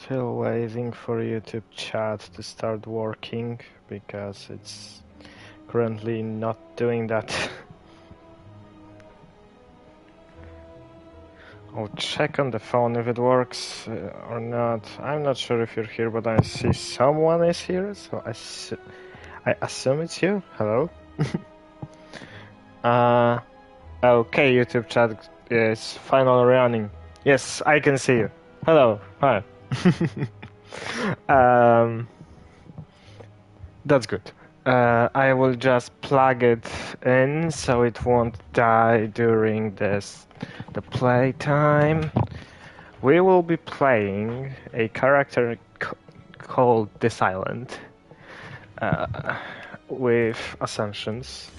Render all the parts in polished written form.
Still waiting for YouTube chat to start working because it's currently not doing that. I'll check on the phone if it works or not. I'm not sure if you're here, but I see someone is here, so I assume it's you. Hello? Okay, YouTube chat is finally running. Yes, I can see you. Hello. Hi. That's good. I will just plug it in so it won't die during the playtime. We will be playing a character called the Silent with Ascensions,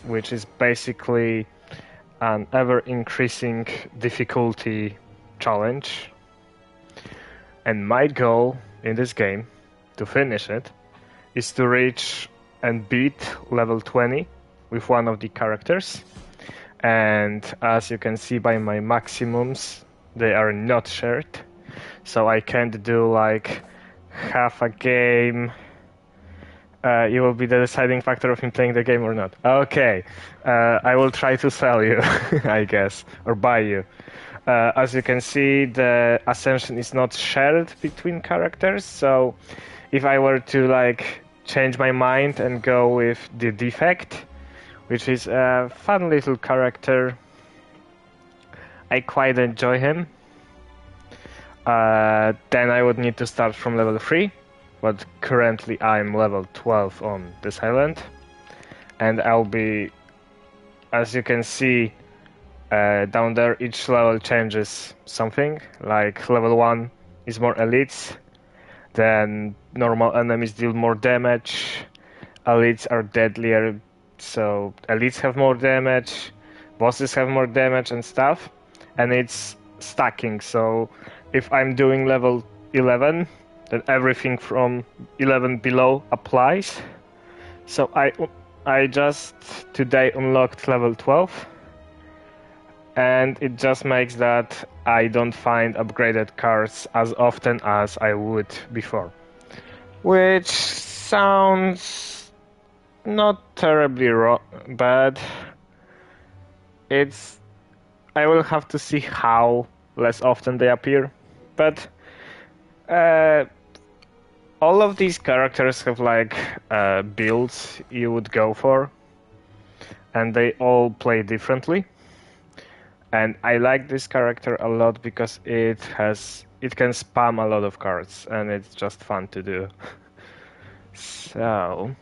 which is basically an ever-increasing difficulty challenge. And my goal in this game, to finish it, is to reach and beat level 20 with one of the characters. And as you can see by my maximums, they are not shared. So I can't do like half a game. You will be the deciding factor of me playing the game or not. Okay, I will try to sell you, I guess, or buy you. As you can see, the Ascension is not shared between characters, so if I were to like change my mind and go with the Defect, which is a fun little character, I quite enjoy him, then I would need to start from level 3, but currently I'm level 12 on this island, and I'll be, as you can see, down there, each level changes something. Like level 1 is more elites, then normal enemies deal more damage, elites are deadlier, so elites have more damage, bosses have more damage and stuff, and it's stacking, so if I'm doing level 11, then everything from 11 below applies. So I just today unlocked level 12, and it just makes that I don't find upgraded cards as often as I would before. Which sounds not terribly bad. I will have to see how less often they appear. But all of these characters have like builds you would go for, and they all play differently. And I like this character a lot because it can spam a lot of cards, and it's just fun to do. So,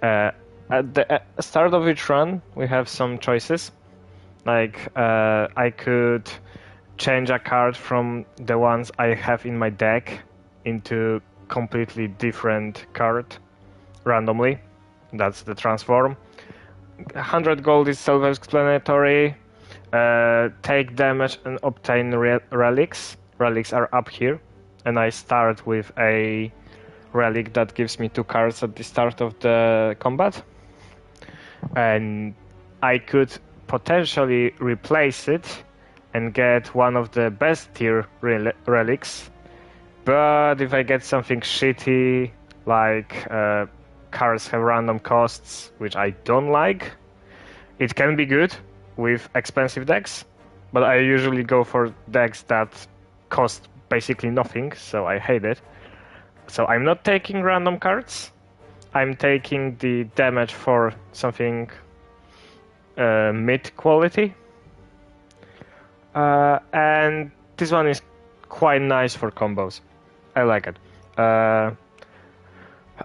at the start of each run, we have some choices. Like, I could change a card from the ones I have in my deck into completely different card randomly. That's the transform. 100 gold is self-explanatory. Take damage and obtain relics. Relics are up here, and I start with a relic that gives me 2 cards at the start of the combat. And I could potentially replace it and get one of the best tier relics. But if I get something shitty, like cards have random costs, which I don't like, it can be good with expensive decks, but I usually go for decks that cost basically nothing, so I hate it. So I'm not taking random cards. I'm taking the damage for something mid quality. And this one is quite nice for combos. I like it.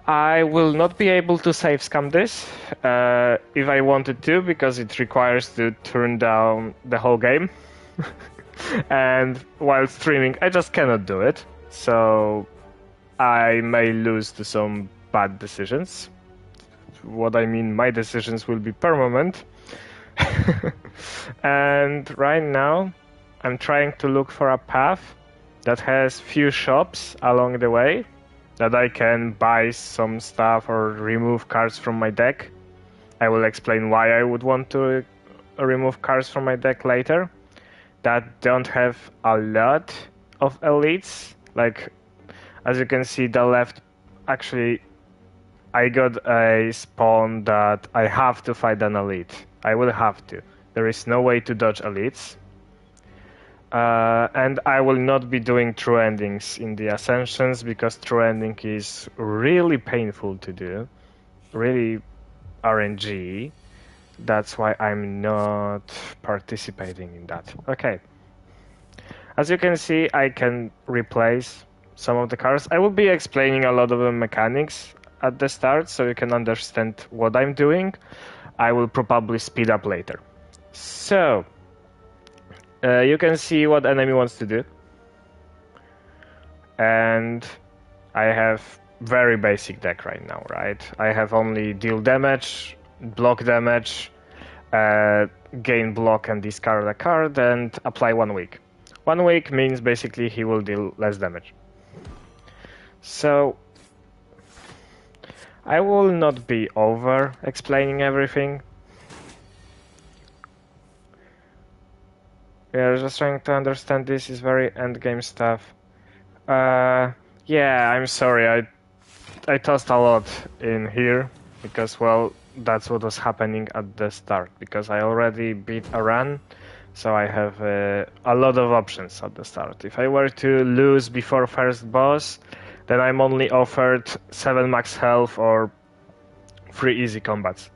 I will not be able to save scam this if I wanted to, because it requires to turn down the whole game. And while streaming, I just cannot do it. So I may lose to some bad decisions. What I mean, my decisions will be permanent. And right now, I'm trying to look for a path that has few shops along the way, that I can buy some stuff or remove cards from my deck. I will explain why I would want to remove cards from my deck later. That don't have a lot of elites. Like, as you can see, the left, actually, I got a spawn that I have to fight an elite. I will have to. There is no way to dodge elites. And I will not be doing true endings in the Ascensions because true ending is really painful to do. Really RNG. That's why I'm not participating in that. Okay. As you can see, I can replace some of the cars. I will be explaining a lot of the mechanics at the start so you can understand what I'm doing. I will probably speed up later. So, you can see what enemy wants to do. And I have very basic deck right now, right? I have only deal damage, block damage, gain block and discard a card, and apply 1 week. 1 week means basically he will deal less damage. So I will not be over explaining everything. We are just trying to understand this is very endgame stuff. Yeah, I'm sorry, I tossed a lot in here because, well, that's what was happening at the start, because I already beat a run, so I have a lot of options at the start. If I were to lose before first boss, then I'm only offered 7 max health or 3 easy combats.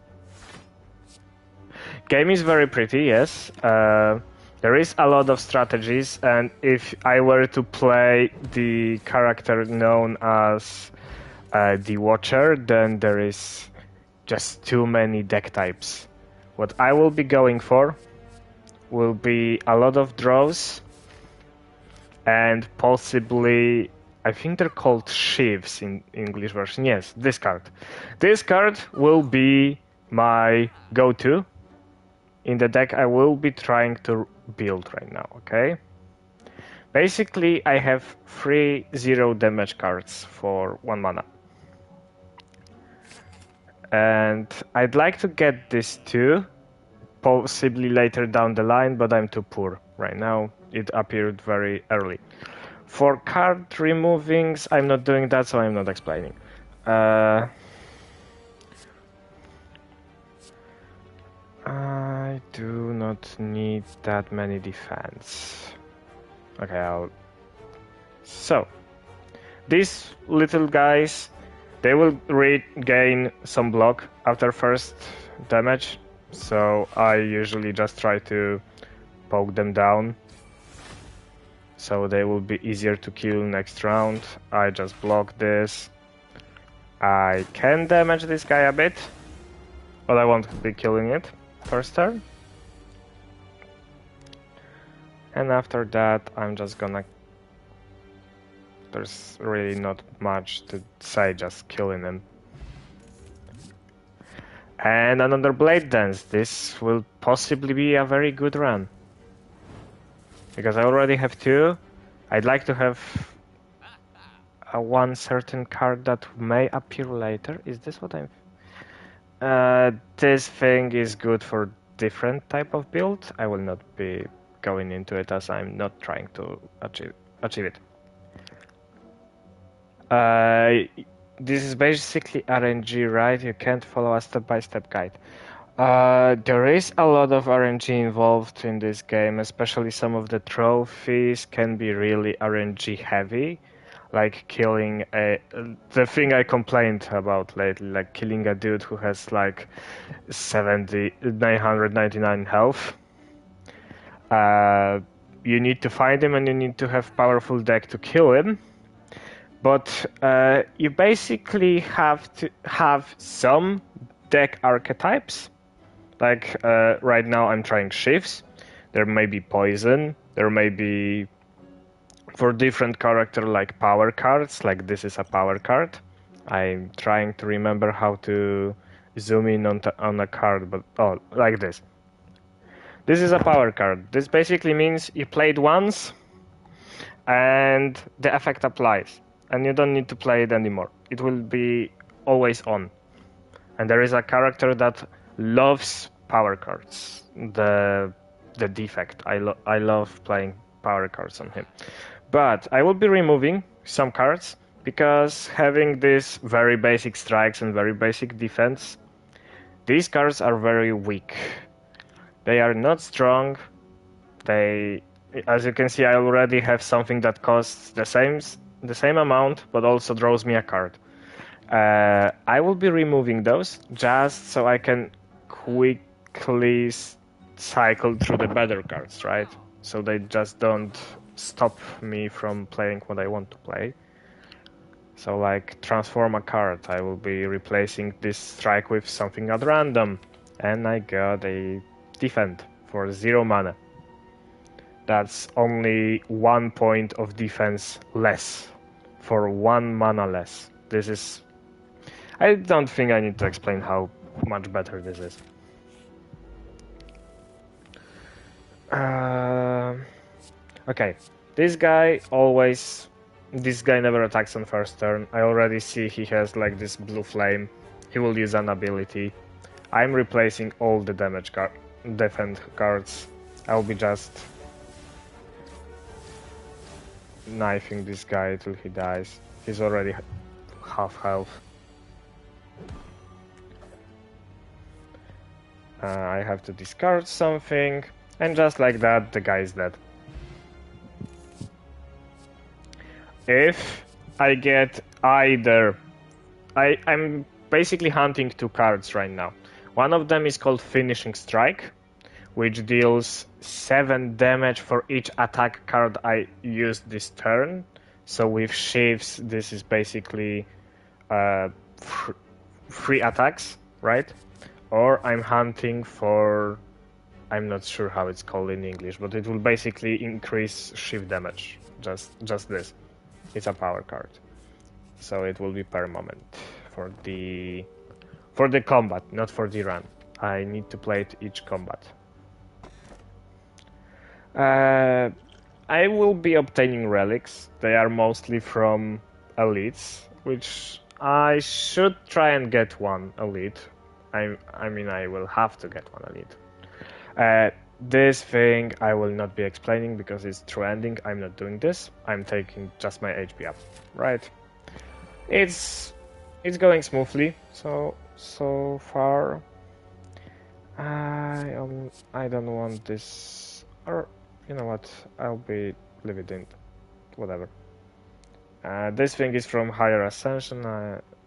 Game is very pretty, yes. There is a lot of strategies, and if I were to play the character known as the Watcher, then there is just too many deck types. What I will be going for will be a lot of draws and possibly, I think they're called sheaves in English version. Yes, this card. This card will be my go-to in the deck I will be trying to build right now, okay? Basically, I have 3 0 damage cards for 1 mana. And I'd like to get this too, possibly later down the line, but I'm too poor right now. It appeared very early. For card removings, I'm not doing that, so I'm not explaining. I do not need that many defense. Okay, So, these little guys, they will regain some block after first damage, so I usually just try to poke them down, so they will be easier to kill next round. I just block this. I can damage this guy a bit, but I won't be killing it first turn. And after that, I'm just gonna... There's really not much to say, just killing him. And another Blade Dance. This will possibly be a very good run. Because I already have 2. I'd like to have one certain card that may appear later. Is this what I'm... this thing is good for different type of build. I will not be going into it as I'm not trying to achieve it. This is basically RNG, right? You can't follow a step-by-step guide. There is a lot of RNG involved in this game, especially some of the trophies can be really RNG heavy, like killing the thing I complained about lately, like killing a dude who has like 999 health. You need to find him and you need to have powerful deck to kill him. But you basically have to have some deck archetypes. Like right now I'm trying shifts. There may be poison. There may be, for different character, like power cards. Like this is a power card. I'm trying to remember how to zoom in on a card, but oh, like this. This is a power card. This basically means you played once and the effect applies. And you don't need to play it anymore. It will be always on. And there is a character that loves power cards. The defect. I love playing power cards on him. But I will be removing some cards because having these very basic strikes and very basic defense, these cards are very weak. They are not strong. As you can see, I already have something that costs the same amount, but also draws me a card. I will be removing those just so I can quickly cycle through the better cards, right? So they just don't stop me from playing what I want to play. So like transform a card, I will be replacing this strike with something at random. And I got a defend for 0 mana. That's only 1 point of defense less. For 1 mana less. This is... I don't think I need to explain how much better this is. Okay, this guy never attacks on first turn. I already see he has like this blue flame. He will use an ability. I'm replacing all the defend cards. I'll be just knifing this guy till he dies. He's already half health. I have to discard something, and just like that, the guy is dead. If I get either... I'm basically hunting 2 cards right now. One of them is called Finishing Strike, which deals 7 damage for each attack card I use this turn. So with Sheaves, this is basically 3 attacks, right? Or I'm hunting for... I'm not sure how it's called in English, but it will basically increase shift damage. Just this. It's a power card. So it will be per moment for the combat, not for the run. I need to play it each combat. I will be obtaining relics. They are mostly from elites, which I should try and get one elite. I mean, I will have to get one elite. This thing I will not be explaining because it's true ending. I'm not doing this. I'm taking just my HP up. Right. It's going smoothly so far. I don't want this, or you know what? Leave it in. Whatever. This thing is from higher Ascension.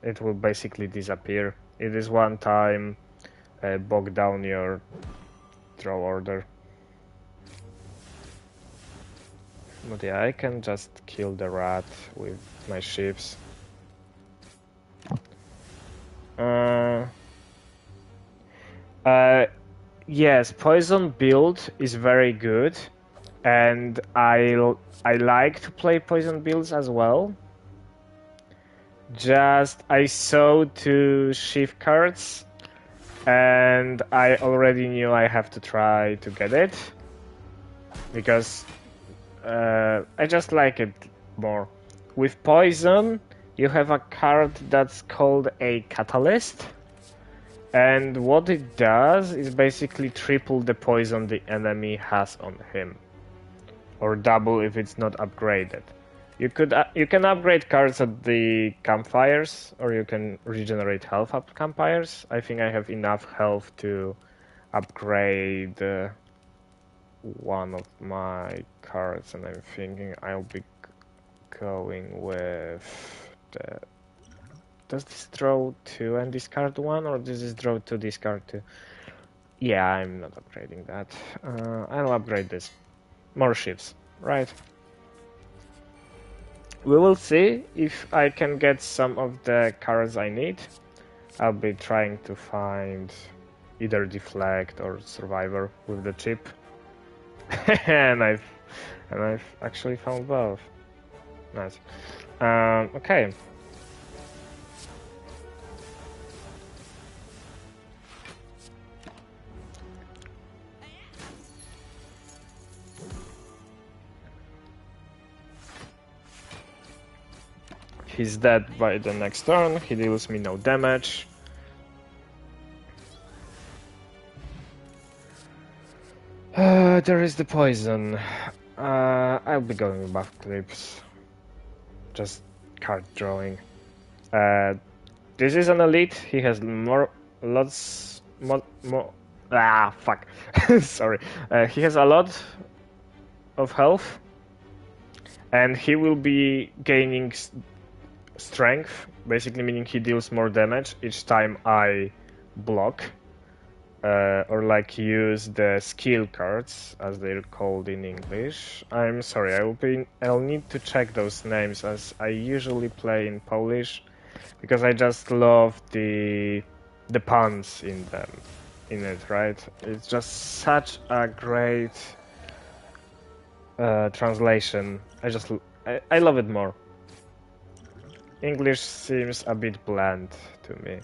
It will basically disappear. It is one time bog down your draw order. But yeah, I can just kill the rat with my ships. Yes, poison build is very good, and I like to play poison builds as well. Just I saw 2 shift cards, and I already knew I have to try to get it because I just like it more. With poison, you have a card that's called a catalyst, and what it does is basically triple the poison the enemy has on him, or double if it's not upgraded. You can upgrade cards at the campfires, or you can regenerate health at campfires. I think I have enough health to upgrade one of my cards, and I'm thinking I'll be going with the... Does this draw 2 and discard 1, or does this draw 2, discard 2? Yeah, I'm not upgrading that. I'll upgrade this. More ships, right? We will see if I can get some of the cards I need. I'll be trying to find either Deflect or Survivor with the chip. and I've actually found both. Nice. Okay. He's dead by the next turn. He deals me no damage. There is the poison. I'll be going with buff clips. Just card drawing. This is an elite. He has lots more. Ah, fuck. Sorry. He has a lot of health, and he will be gaining strength, basically meaning he deals more damage each time I block. Or like use the skill cards, as they're called in English. I'm sorry, I'll need to check those names, as I usually play in Polish, because I just love the puns in it, right? It's just such a great translation. I love it more. English seems a bit bland to me.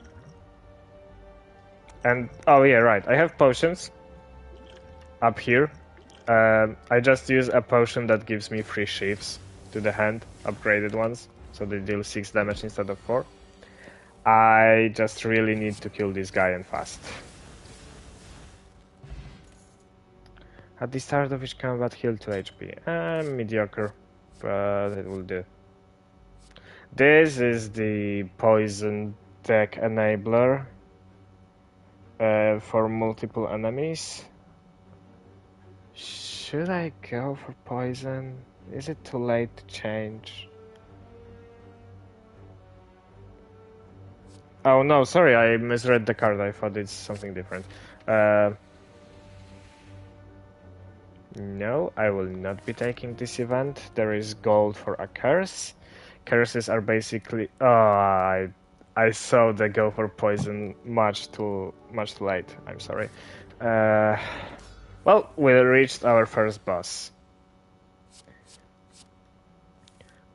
And, oh yeah, right, I have potions up here. I just use a potion that gives me 3 sheaves to the hand, upgraded ones, so they deal 6 damage instead of 4. I just really need to kill this guy and fast. At the start of each combat, heal 2 HP. Mediocre, but it will do. This is the poison deck enabler. For multiple enemies. Should I go for poison? Is it too late to change? Oh no, sorry, I misread the card. I thought it's something different. No, I will not be taking this event. There is gold for a curse. Curses are basically... Oh, I saw the go for poison much too late. I'm sorry. Well, we reached our first boss,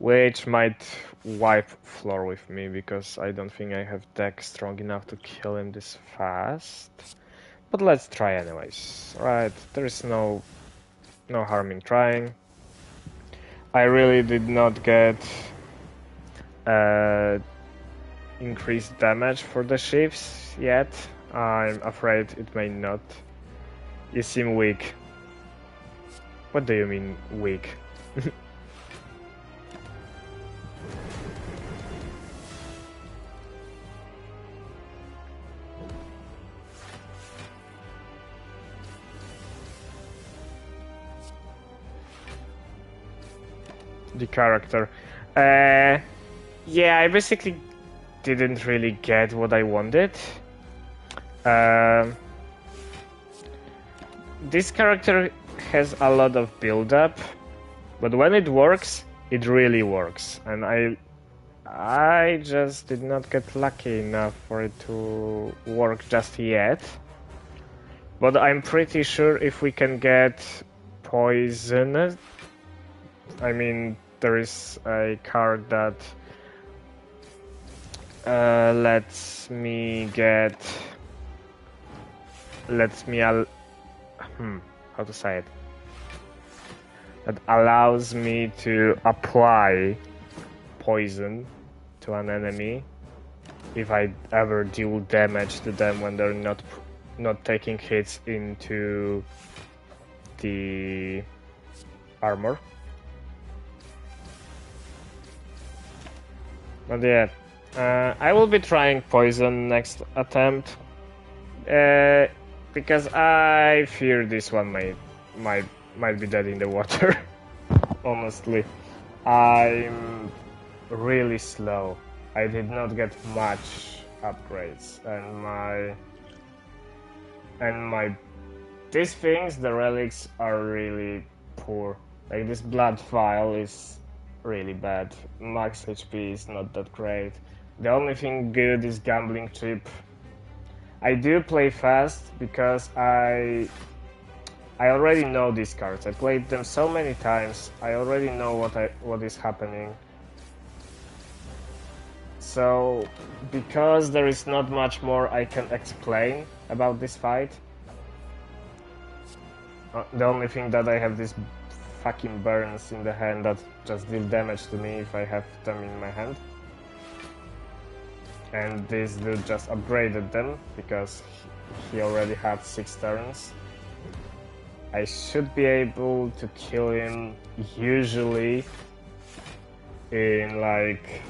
which might wipe floor with me because I don't think I have deck strong enough to kill him this fast. But let's try anyways. Right, there is no harm in trying. I really did not get increased damage for the sheaves yet. I'm afraid it may not. You seem weak. What do you mean, weak? The character. Yeah, I basically didn't really get what I wanted. This character has a lot of build-up, but when it works, it really works. And I just did not get lucky enough for it to work just yet. But I'm pretty sure if we can get poison, I mean, there is a card that lets me how to say it? That allows me to apply poison to an enemy if I ever deal damage to them when they're not taking hits into the armor. But yeah, I will be trying poison next attempt, because I fear this one might be dead in the water. Honestly, I'm really slow. I did not get much upgrades, and these things, the relics, are really poor. Like this blood vial is really bad. Max HP is not that great. The only thing good is gambling chip. I do play fast because I already know these cards. I played them so many times. I already know what is happening. So, because there is not much more I can explain about this fight, the only thing that I have these fucking burns in the hand that just deal damage to me if I have them in my hand. And this dude just upgraded them because he already had 6 turns. I should be able to kill him usually in like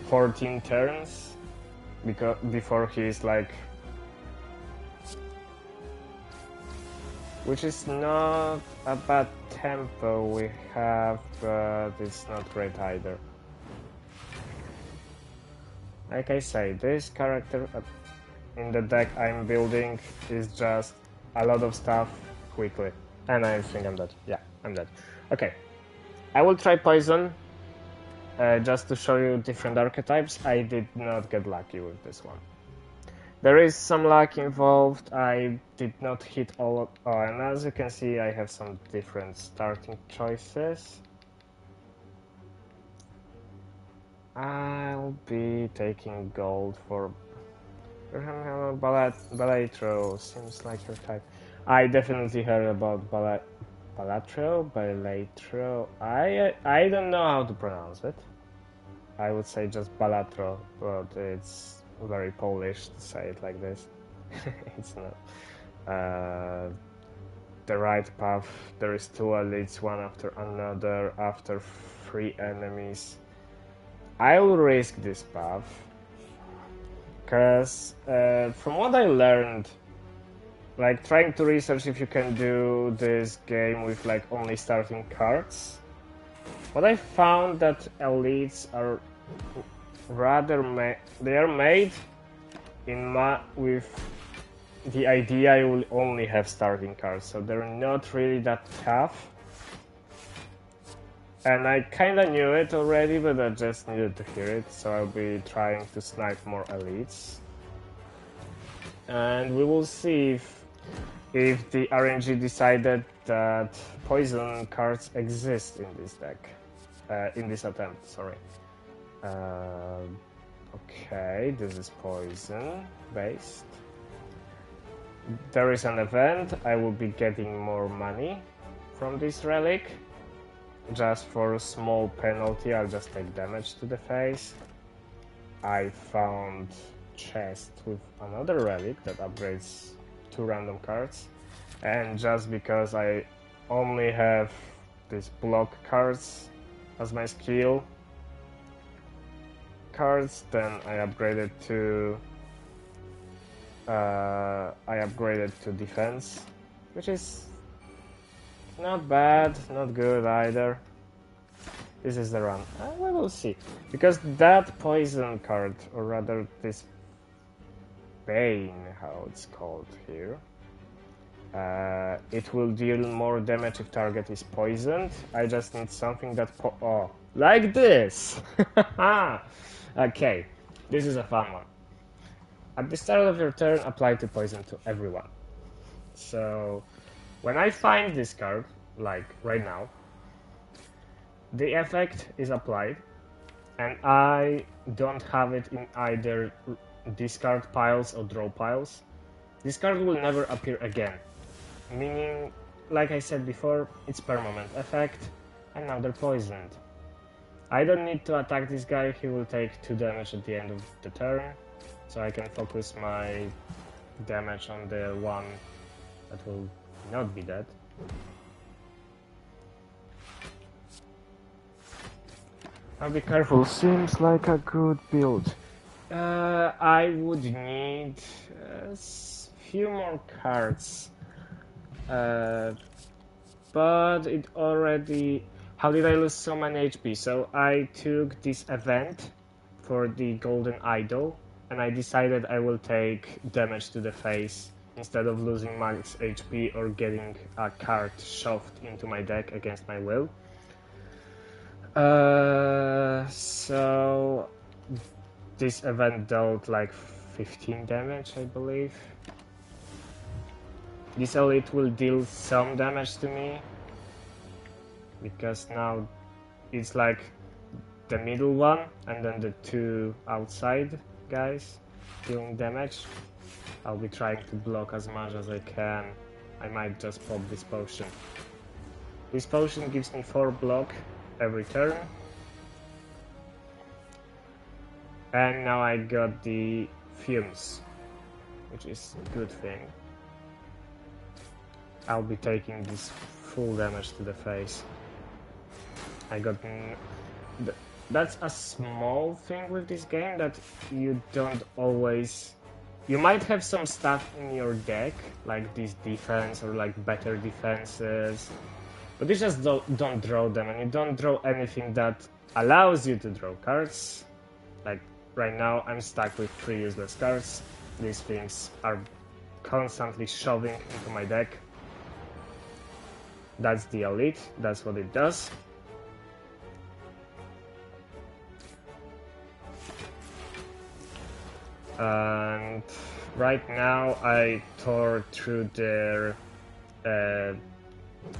14 turns because before he's like, which is not a bad tempo we have, but it's not great either. Like I say, this character in the deck I'm building is just a lot of stuff quickly. And I think I'm dead. Yeah, I'm dead. Okay. I will try poison just to show you different archetypes. I did not get lucky with this one. There is some luck involved. I did not hit all of... Oh, and as you can see, I have some different starting choices. I'll be taking gold for Balatro. Seems like your type. I definitely heard about Balatro. I don't know how to pronounce it. I would say just Balatro, but it's very Polish to say it like this. It's not the right path. There is 2 elites, one after another, after 3 enemies. I will risk this path, because from what I learned, like trying to research if you can do this game with like only starting cards, what I found that elites are rather they are made in with the idea you will only have starting cards, so they're not really that tough. And I kinda knew it already, but I just needed to hear it, so I'll be trying to snipe more elites. And we will see if the RNG decided that poison cards exist in this deck. In this attempt, sorry. Okay, this is poison based. There is an event, I will be getting more money from this relic. Just for a small penalty, I'll just take damage to the face. I found chest with another relic that upgrades 2 random cards. And just because I only have these block cards as my skill cards, then I upgraded to defense, which is not bad, not good either. This is the run. We will see. Because that poison card, or rather this Bane, how it's called here, it will deal more damage if target is poisoned. I just need something that oh, like this! Okay, this is a fun one. At the start of your turn, apply 2 poison to everyone. So when I find this card, like right now, the effect is applied, and I don't have it in either discard piles or draw piles. This card will never appear again, meaning, like I said before, it's permanent effect, and now they're poisoned. I don't need to attack this guy, he will take 2 damage at the end of the turn, so I can focus my damage on the one that will not be dead. Now be careful, seems like a good build. I would need a few more cards, but it already... How did I lose so many HP? So I took this event for the Golden Idol, and I decided I will take damage to the face instead of losing max HP or getting a card shoved into my deck against my will. So this event dealt like 15 damage, I believe. This elite will deal some damage to me, because now it's like the middle one and then the 2 outside guys dealing damage. I'll be trying to block as much as I can. I might just pop this potion. This potion gives me 4 block every turn. And now I got the fumes, which is a good thing. I'll be taking this full damage to the face. I got... That's a small thing with this game, that you don't always... You might have some stuff in your deck, like this defense or like better defenses, but you just don't draw them, and you don't draw anything that allows you to draw cards. Like right now I'm stuck with 3 useless cards. These things are constantly shoving into my deck. That's the elite, that's what it does. And right now I tore through their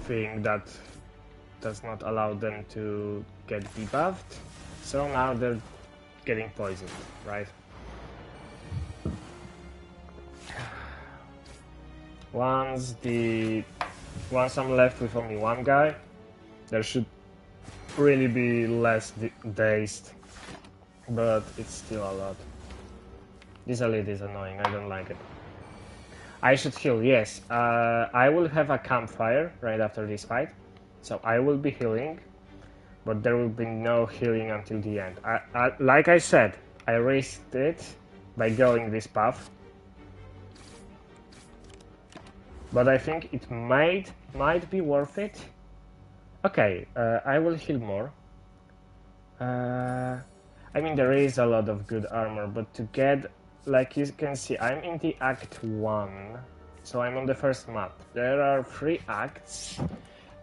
thing that does not allow them to get debuffed, so now they're getting poisoned, right? Once I'm left with only one guy, there should really be less dazed, but it's still a lot. This elite is annoying, I don't like it. I should heal, yes. I will have a campfire right after this fight, so I will be healing, but there will be no healing until the end. Like I said, I risked it by going this path, but I think it might be worth it. Okay, I will heal more. I mean, there is a lot of good armor, but to get... Like you can see, I'm in the Act 1, so I'm on the first map. There are 3 acts,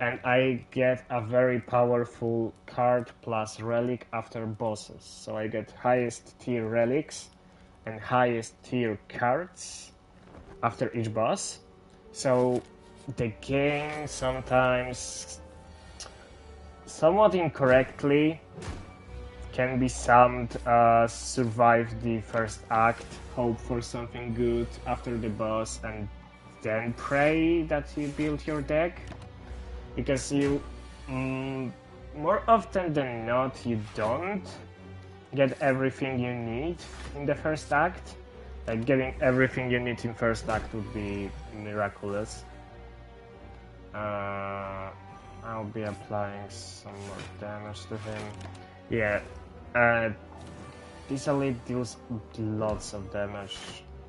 and I get a very powerful card plus relic after bosses. So I get highest tier relics and highest tier cards after each boss. So the game sometimes, somewhat incorrectly, can be summed as survive the first act, hope for something good after the boss, and then pray that you build your deck. Because you, more often than not, you don't get everything you need in the first act. Like, getting everything you need in first act would be miraculous. I'll be applying some more damage to him. Yeah. This elite deals lots of damage,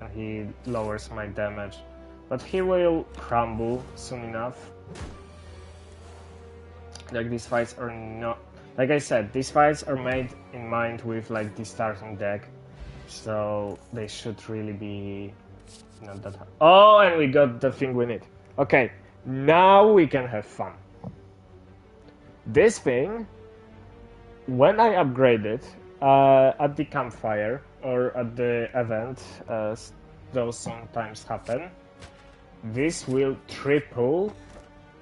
and he lowers my damage, but he will crumble soon enough. Like, these fights are not... Like I said, these fights are made in mind with like the starting deck, so they should really be not that hard. Oh, and we got the thing we need. Okay, now we can have fun. This thing, when I upgrade it at the campfire or at the event, as those sometimes happen, this will triple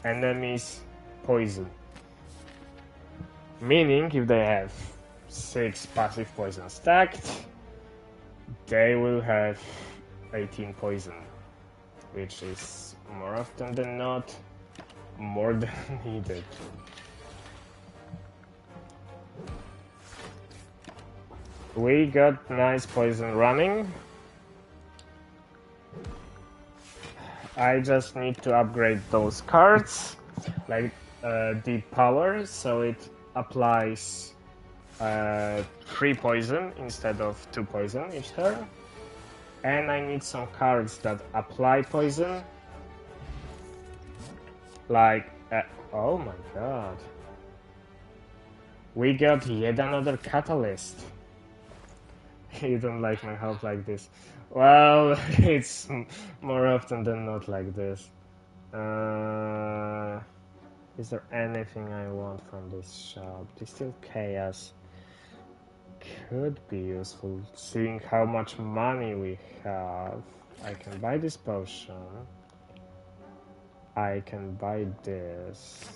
enemies' poison. Meaning, if they have 6 passive poison stacked, they will have 18 poison, which is more often than not more than needed. We got nice poison running. I just need to upgrade those cards, like the power, so it applies 3 poison instead of 2 poison each turn. And I need some cards that apply poison, like oh my god, we got yet another catalyst. You don't like my help like this. Well, it's more often than not like this. Is there anything I want from this shop? Distilled Chaos could be useful, seeing how much money we have. I can buy this potion. I can buy this,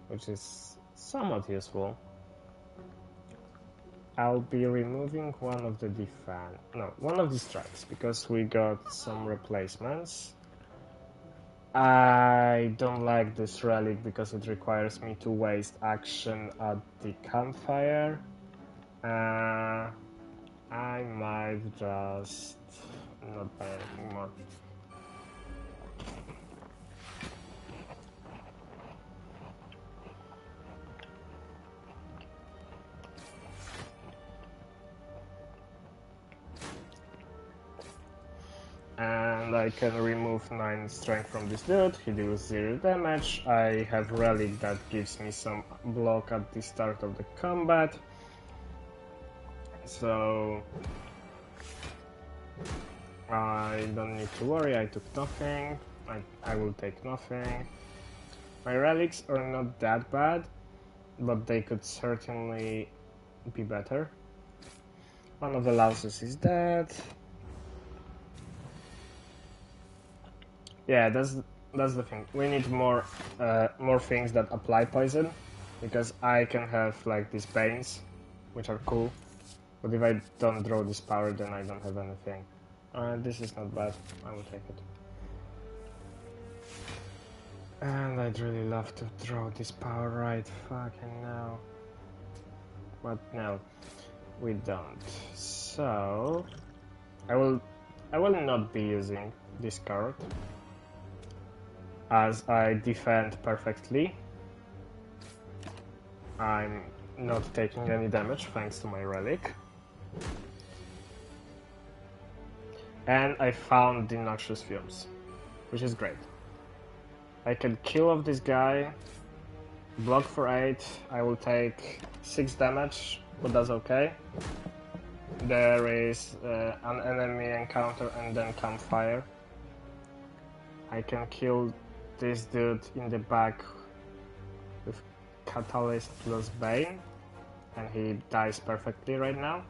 which is somewhat useful. I'll be removing one of the strikes, because we got some replacements. I don't like this relic because it requires me to waste action at the campfire. I might just not buy anything more. And I can remove 9 strength from this dude, he deals 0 damage. I have relic that gives me some block at the start of the combat. So I don't need to worry, I took nothing. I will take nothing. My relics are not that bad, but they could certainly be better. One of the louses is dead. Yeah, that's the thing. We need more things that apply poison, because I can have like these banes, which are cool. But if I don't draw this power, then I don't have anything. This is not bad. I will take it. And I'd really love to draw this power right fucking now. But no, we don't. So I will not be using this card, as I defend perfectly. I'm not taking any damage thanks to my relic. And I found the Noxious Fumes, which is great. I can kill off this guy, block for 8, I will take 6 damage, but that's okay. There is an enemy encounter and then campfire. I can kill this dude in the back with Catalyst plus Bane, and he dies perfectly right now.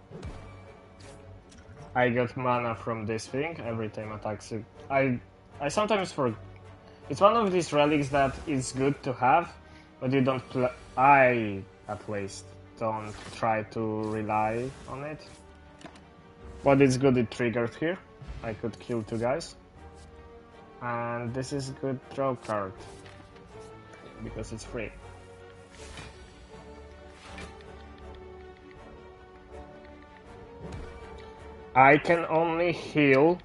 I got mana from this thing every time attacks it. I sometimes forget. It's one of these relics that is good to have, but you don't I, at least, don't try to rely on it. But it's good it triggered here. I could kill 2 guys. And this is a good draw card, because it's free. I can only heal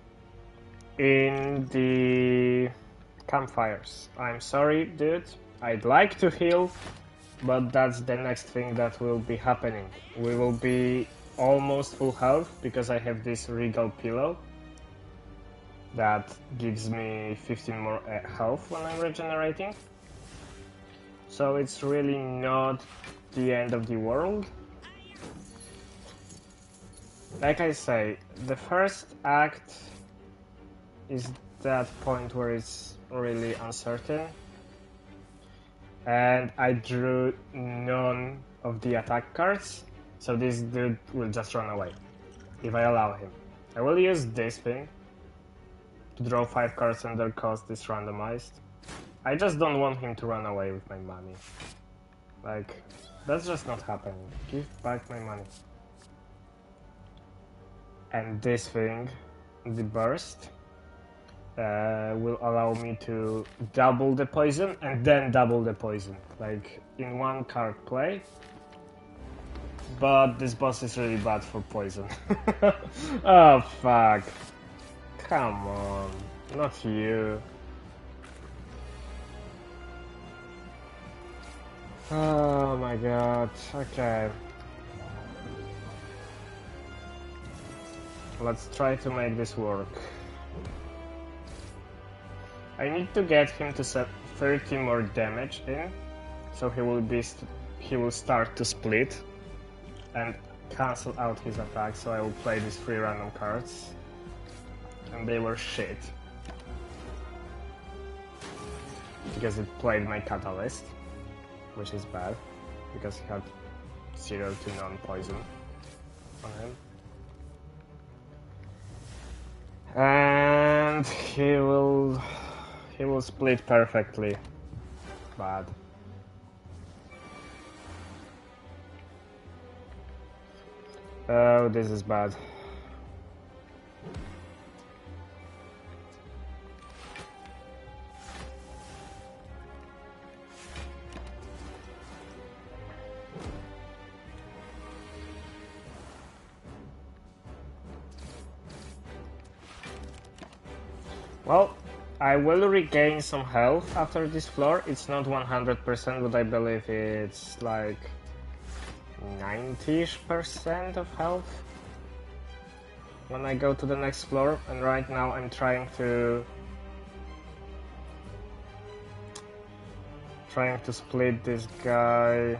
in the campfires. I'm sorry, dude. I'd like to heal, but that's the next thing that will be happening. We will be almost full health because I have this Regal Pillow that gives me 15 more health when I'm regenerating. So it's really not the end of the world. Like I say, the first act is that point where it's really uncertain, and I drew none of the attack cards, so this dude will just run away if I allow him. I will use this thing to draw 5 cards and their cost is randomized. I just don't want him to run away with my money. Like, that's just not happening. Give back my money. And this thing, the burst, will allow me to double the poison and then double the poison, like in 1 card play. But this boss is really bad for poison. Oh fuck. Come on, not you. Oh my god, okay. Let's try to make this work. I need to get him to set 30 more damage in, so he will start to split and cancel out his attack. So I will play these 3 random cards, and they were shit because it played my Catalyst, which is bad because he had 0 to none poison on him. And he will split perfectly. Bad. Oh, this is bad. Well, I will regain some health after this floor. It's not 100%, but I believe it's like 90% of health. when I go to the next floor, and right now I'm trying to split this guy.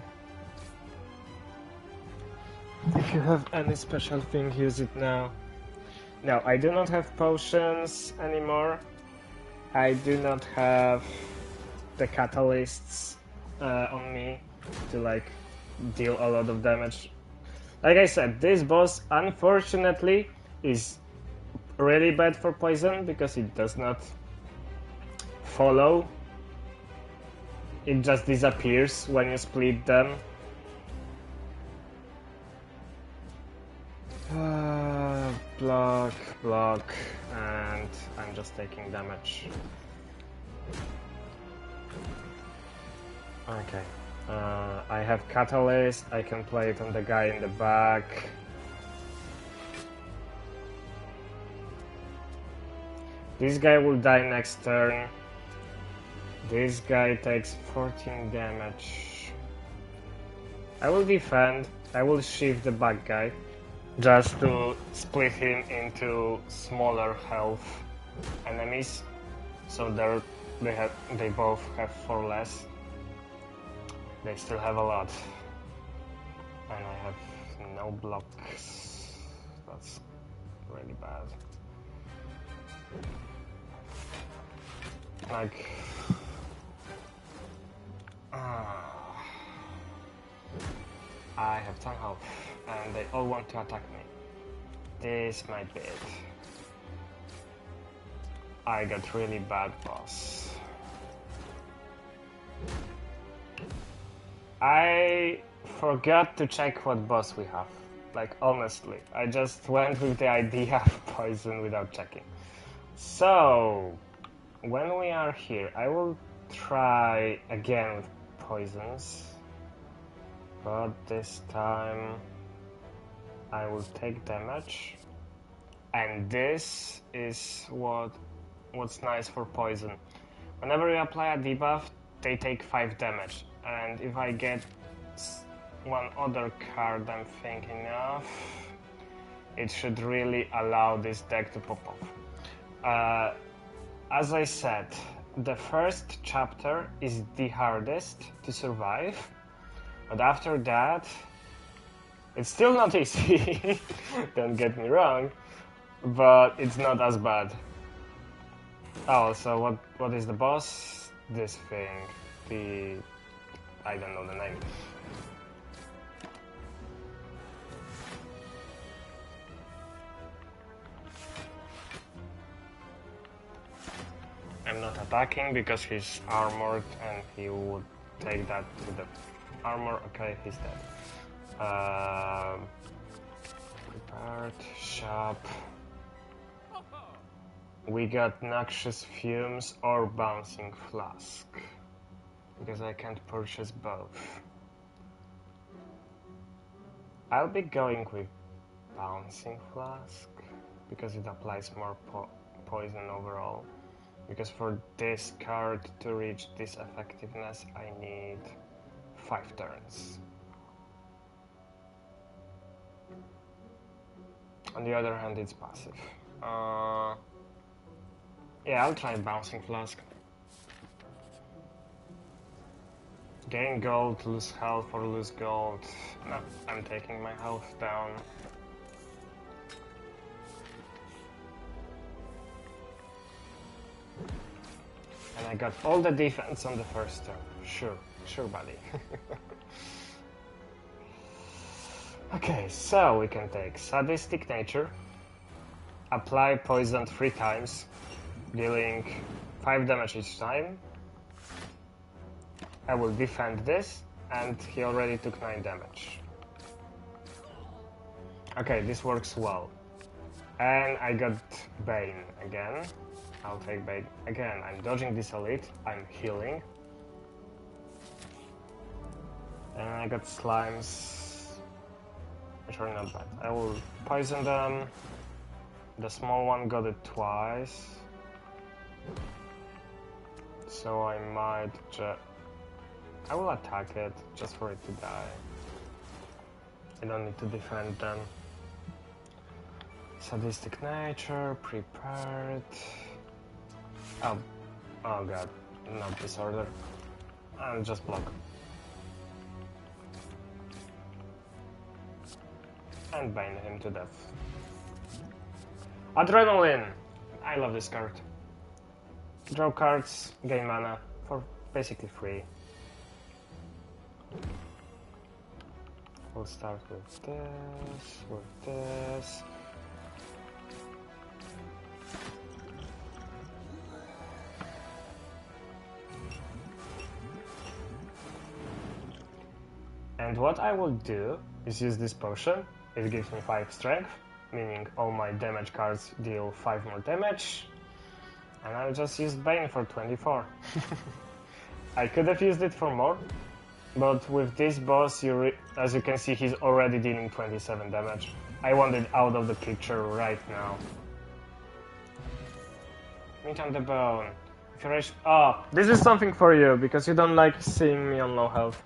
If you have any special thing, use it now. No, I do not have potions anymore. I do not have the catalysts on me to like deal a lot of damage. Like I said, this boss unfortunately is really bad for poison because it does not follow. It just disappears when you split them. Block, and I'm just taking damage. Okay. I have Catalyst, I can play it on the guy in the back. This guy will die next turn. This guy takes 14 damage. I will defend, I will shift the back guy, just to split him into smaller health enemies, so they both have 4 less. They still have a lot, and I have no blocks. That's really bad. Like, I have 10 health, and they all want to attack me. This might be it. I got really bad boss. I forgot to check what boss we have. Like, honestly, I just went with the idea of poison without checking. So, when we are here, I will try again with poisons. But this time I will take damage. And this is what's nice for poison. Whenever you apply a debuff, they take 5 damage. And if I get one other card I'm thinking of, it should really allow this deck to pop off. As I said, the first chapter is the hardest to survive, but after that, it's still not easy, don't get me wrong, but it's not as bad. Oh, so what is the boss? This thing, I don't know the name. I'm not attacking because he's armored and he would take that to the armor. Okay, he's dead. Prepared, shop. We got noxious fumes or bouncing flask. Because I can't purchase both. I'll be going with bouncing flask because it applies more poison overall. Because for this card to reach this effectiveness, I need 5 turns. On the other hand, it's passive. Yeah, I'll try Bouncing Flask. Gain gold, lose health or lose gold. No, I'm taking my health down. And I got all the defense on the first turn. Sure buddy. Okay, so we can take Sadistic Nature, apply poison 3 times, dealing 5 damage each time. I will defend this, and he already took 9 damage. Okay, this works well. And I got Bane again. I'll take Bane again. I'm dodging this elite, I'm healing. And I got slimes, which are not bad. I will poison them. The small one got it twice. So I might I will attack it just for it to die. I don't need to defend them. Sadistic nature, prepared. Oh god, not disorder. And just block. And bind him to death. Adrenaline! I love this card. Draw cards, gain mana for basically free. We'll start with this. And what I will do is use this potion. It gives me 5 strength, meaning all my damage cards deal 5 more damage. And I'll just use Bane for 24. I could have used it for more, but with this boss, as you can see, he's already dealing 27 damage. I want it out of the picture right now. Meat on the bone. If you're oh, this is something for you, because you don't like seeing me on low health.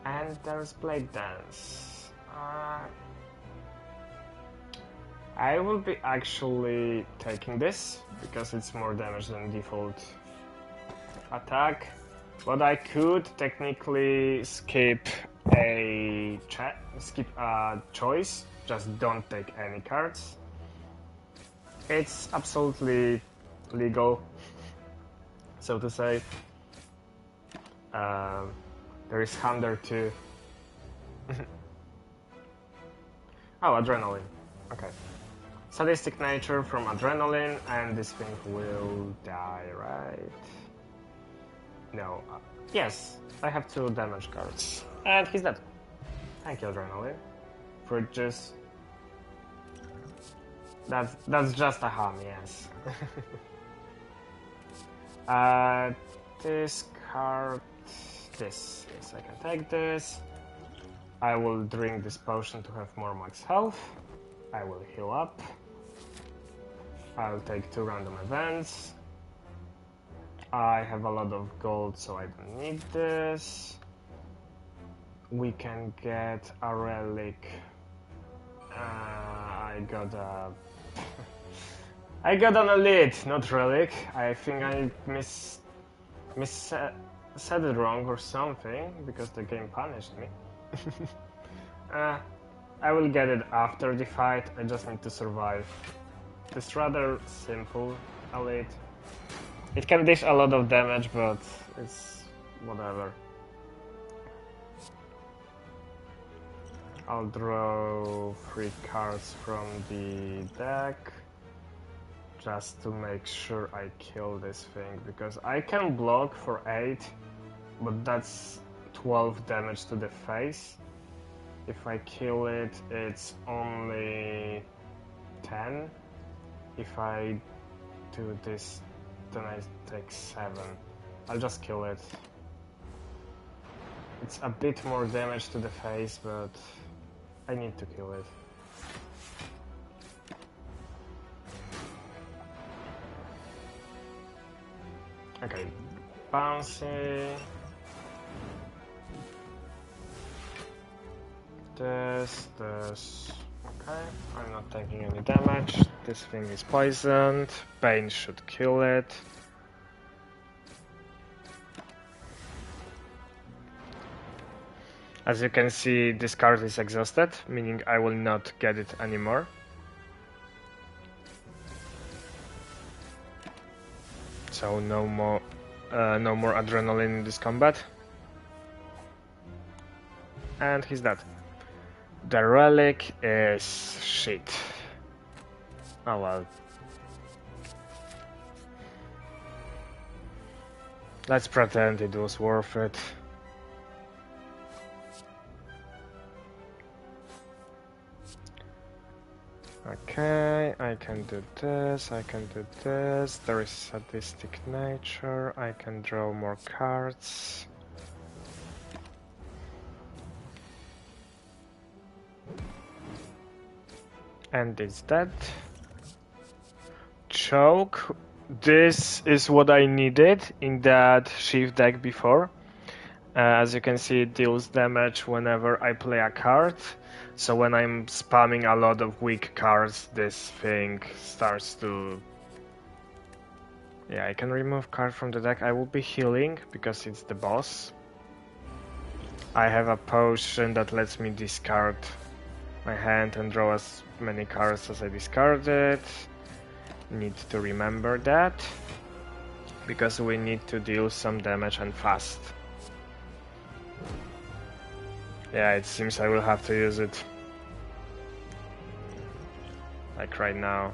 And there's Blade Dance. I will be actually taking this, because it's more damage than default attack. But I could technically skip a choice, just don't take any cards. It's absolutely legal, so to say. There is Hunter too. Oh, Adrenaline. Okay. Sadistic nature from Adrenaline, and this thing will die, right? No. Yes, I have 2 damage cards. And he's dead. Thank you, Adrenaline. For just... That's just a hum, yes. This card... This. Yes, I can take this. I will drink this potion to have more max health. I will heal up. I'll take 2 random events. I have a lot of gold, so I don't need this. We can get a relic. I got a... I got an elite, not relic. I think I said it wrong or something, because the game punished me. I will get it after the fight, I just need to survive. It's rather simple elite. It can dish a lot of damage, but it's whatever. I'll draw 3 cards from the deck just to make sure I kill this thing, because I can block for 8, but that's 12 damage to the face. If I kill it, it's only 10. If I do this, then I take 7. I'll just kill it. It's a bit more damage to the face, but I need to kill it. Okay, bouncy. This. Okay, I'm not taking any damage. This thing is poisoned. Bane should kill it. As you can see, this card is exhausted, meaning I will not get it anymore. So no more adrenaline in this combat. And he's dead. The relic is shit. Oh well. Let's pretend it was worth it. Okay, I can do this, I can do this. There is sadistic nature. I can draw more cards. And it's dead. Choke. This is what I needed in that Shift deck before. As you can see, it deals damage whenever I play a card. So when I'm spamming a lot of weak cards, this thing starts to... Yeah, I can remove card from the deck. I will be healing because it's the boss. I have a potion that lets me discard my hand and draw as many cards as I discarded. Need to remember that, because we need to deal some damage and fast. Yeah, it seems I will have to use it. Like right now.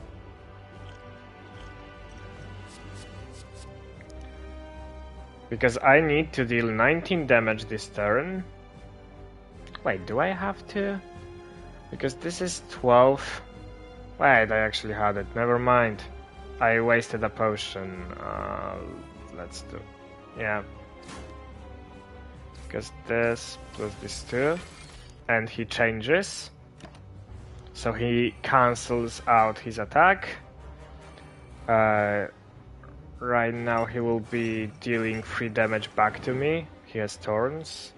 Because I need to deal 19 damage this turn. Wait, do I have to? Because this is 12. Wait, I actually had it. Never mind. I wasted a potion. Let's do... Yeah. Because this plus this 2. And he changes. So he cancels out his attack. Right now he will be dealing 3 damage back to me. He has thorns.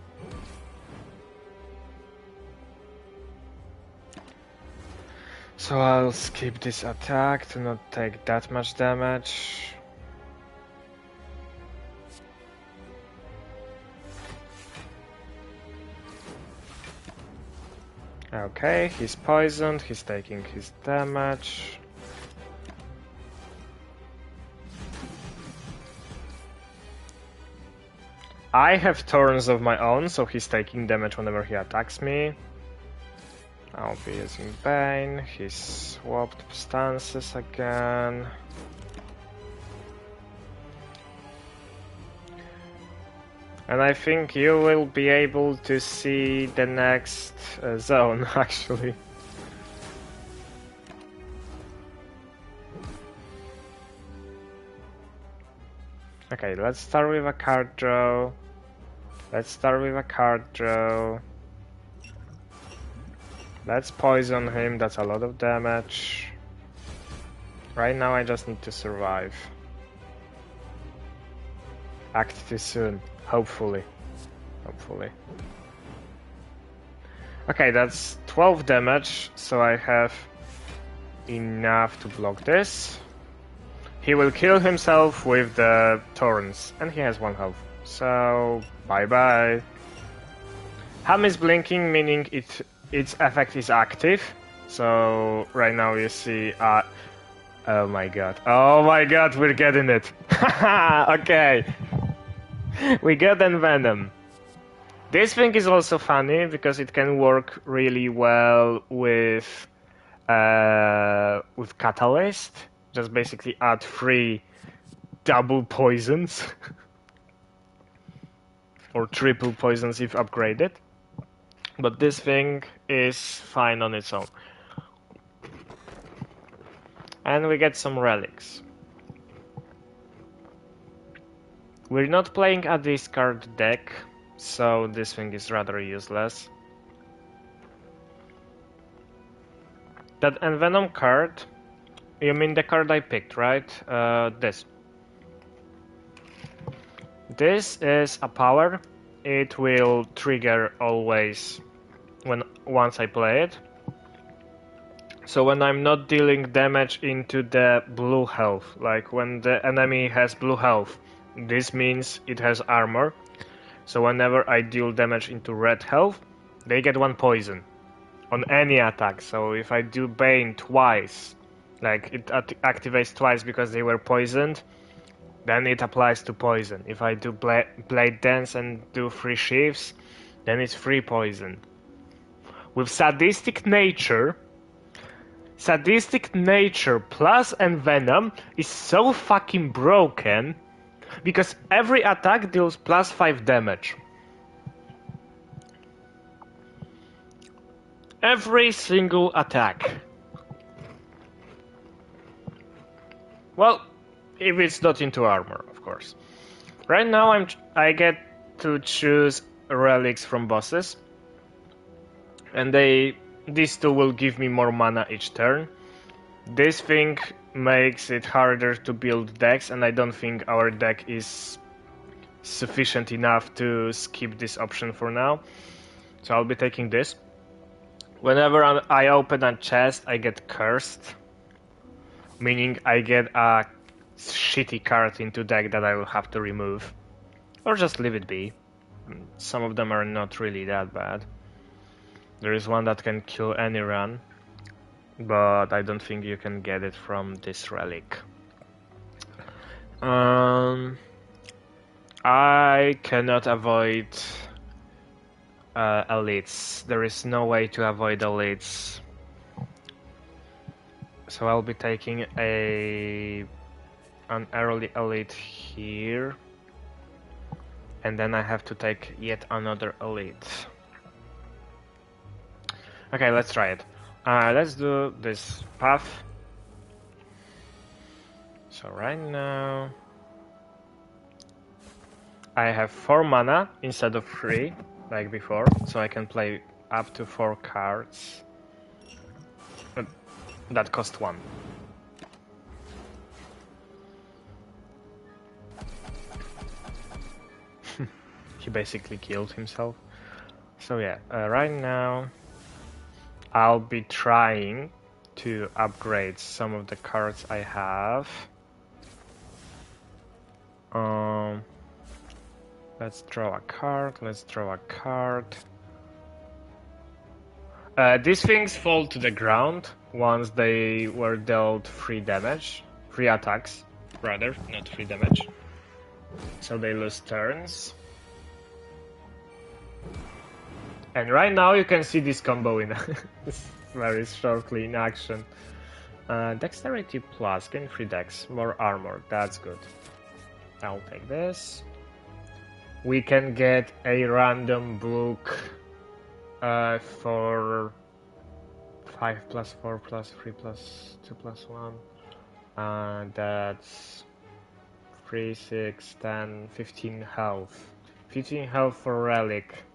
So I'll skip this attack to not take that much damage. Okay, he's poisoned, he's taking his damage. I have thorns of my own, so he's taking damage whenever he attacks me. I'll be using Bane, he swapped stances again. And I think you will be able to see the next zone, actually. Okay, let's start with a card draw. Let's poison him, that's a lot of damage. Right now I just need to survive. Act too soon, hopefully. Okay, that's 12 damage, so I have enough to block this. He will kill himself with the thorns, and he has 1 health. So, bye-bye. Ham is blinking, meaning its effect is active. So, right now you see... oh my god, we're getting it! Okay! We got Envenom. This thing is also funny, because it can work really well with Catalyst. Just basically add 3 double poisons. Or triple poisons if upgraded. But this thing is fine on its own. And we get some relics. We're not playing a discard deck, so this thing is rather useless. That Envenom card, you mean the card I picked, right? This. This is a power. It will trigger always once I play it. So when I'm not dealing damage into the blue health, like when the enemy has blue health, this means it has armor. So whenever I deal damage into red health, they get 1 poison on any attack. So if I do Bane twice, like it activates twice because they were poisoned, then it applies to poison. If I do Blade Dance and do 3 sheaves, then it's 3 poison. With Sadistic Nature plus Envenom is so fucking broken, because every attack deals plus 5 damage. Every single attack. Well, if it's not into armor, of course. Right now I get to choose relics from bosses. And these 2 will give me more mana each turn. This thing makes it harder to build decks, and I don't think our deck is sufficient enough to skip this option for now. So I'll be taking this. Whenever I open a chest, I get cursed. Meaning I get a shitty card into deck that I will have to remove. Or just leave it be. Some of them are not really that bad. There is one that can kill any run, but I don't think you can get it from this relic. I cannot avoid elites. There is no way to avoid elites. So I'll be taking an early elite here. And then I have to take yet another elite. Okay, let's try it. Let's do this path. So right now I have 4 mana instead of 3, like before, so I can play up to 4 cards. That cost 1. He basically killed himself. So yeah, right now I'll be trying to upgrade some of the cards I have. Let's draw a card, These things fall to the ground once they were dealt 3 damage. 3 attacks, rather, not 3 damage. So they lose turns. And right now you can see this combo in very shortly in action. Dexterity plus, gain 3 dex, more armor, that's good. I'll take this. We can get a random book for 5 plus 4 plus 3 plus 2 plus 1. That's 3, 6, 10, 15 health. 15 health for relic.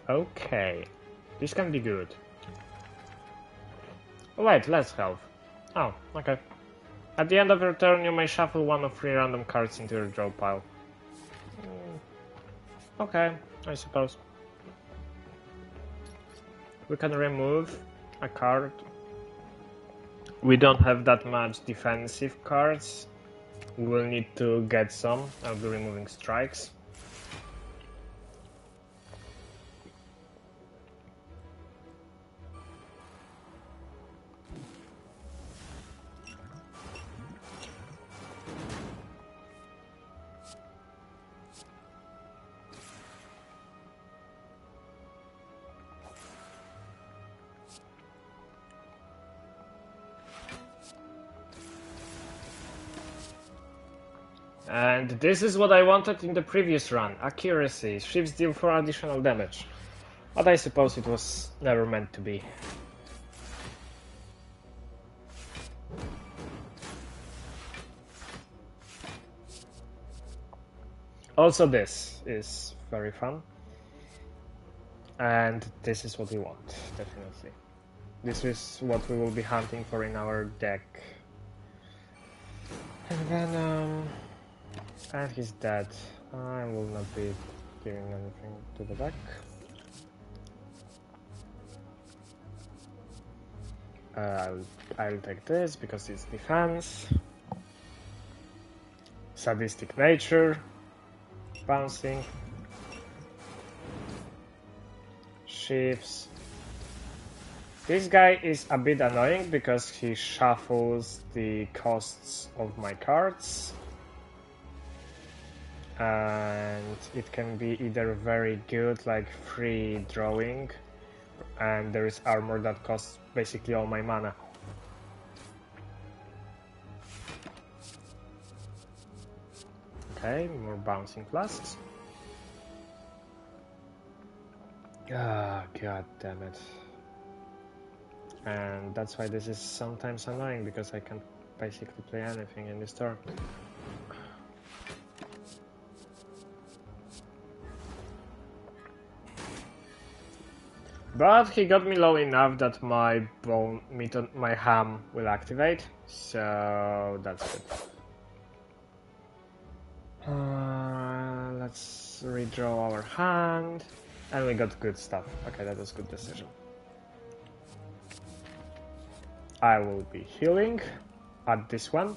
Okay, this can be good. Wait, less health. Oh, okay. At the end of your turn, you may shuffle 1 of 3 random cards into your draw pile. Okay, I suppose. We can remove a card. We don't have that much defensive cards. We will need to get some. I'll be removing strikes. And this is what I wanted in the previous run. Accuracy. Ships deal 4 additional damage. But I suppose it was never meant to be. Also this is very fun. And this is what we want, definitely. This is what we will be hunting for in our deck. And then, and he's dead. I will not be doing anything to the deck. I'll take this because it's defense. Sadistic nature. Bouncing. Shifts. This guy is a bit annoying because he shuffles the costs of my cards. And it can be either very good, like free drawing, and there is armor that costs basically all my mana. Okay, more bouncing flasks. Ah, god damn it. And that's why this is sometimes annoying, because I can't basically play anything in this turn. But he got me low enough that my my ham will activate, so that's good. Let's redraw our hand, and we got good stuff. Okay, that was a good decision. I will be healing at this one,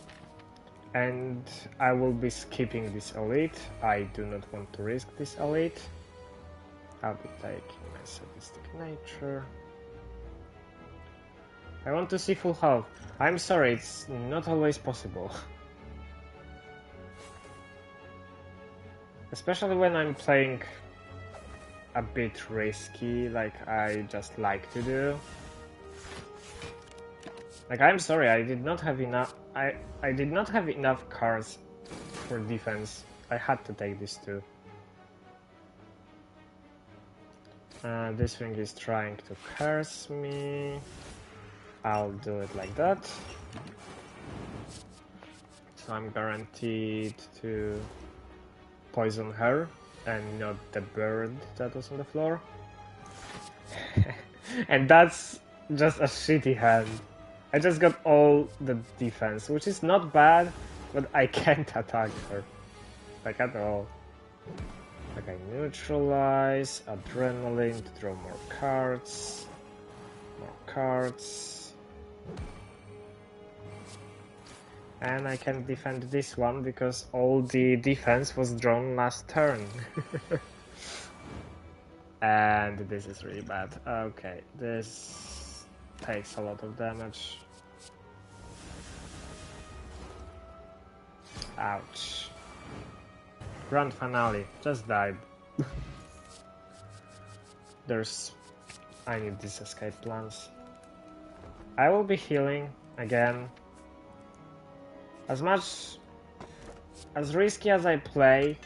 and I will be skipping this elite. I do not want to risk this elite. I'll be taking my sadistic nature. I want to see full health. I'm sorry, it's not always possible. Especially when I'm playing a bit risky, like I just like to do. Like, I'm sorry, I did not have enough. I did not have enough cards for defense. I had to take these two. This thing is trying to curse me. I'll do it like that. So I'm guaranteed to poison her and not the bird that was on the floor. And that's just a shitty hand. I just got all the defense, which is not bad, but I can't attack her. Like, at all. Okay, neutralize, adrenaline to draw more cards. More cards. And I can defend this one because all the defense was drawn last turn. And this is really bad. Okay, this takes a lot of damage. Ouch. Grand finale. Just died. I need these escape plans. I will be healing again. As risky as I play,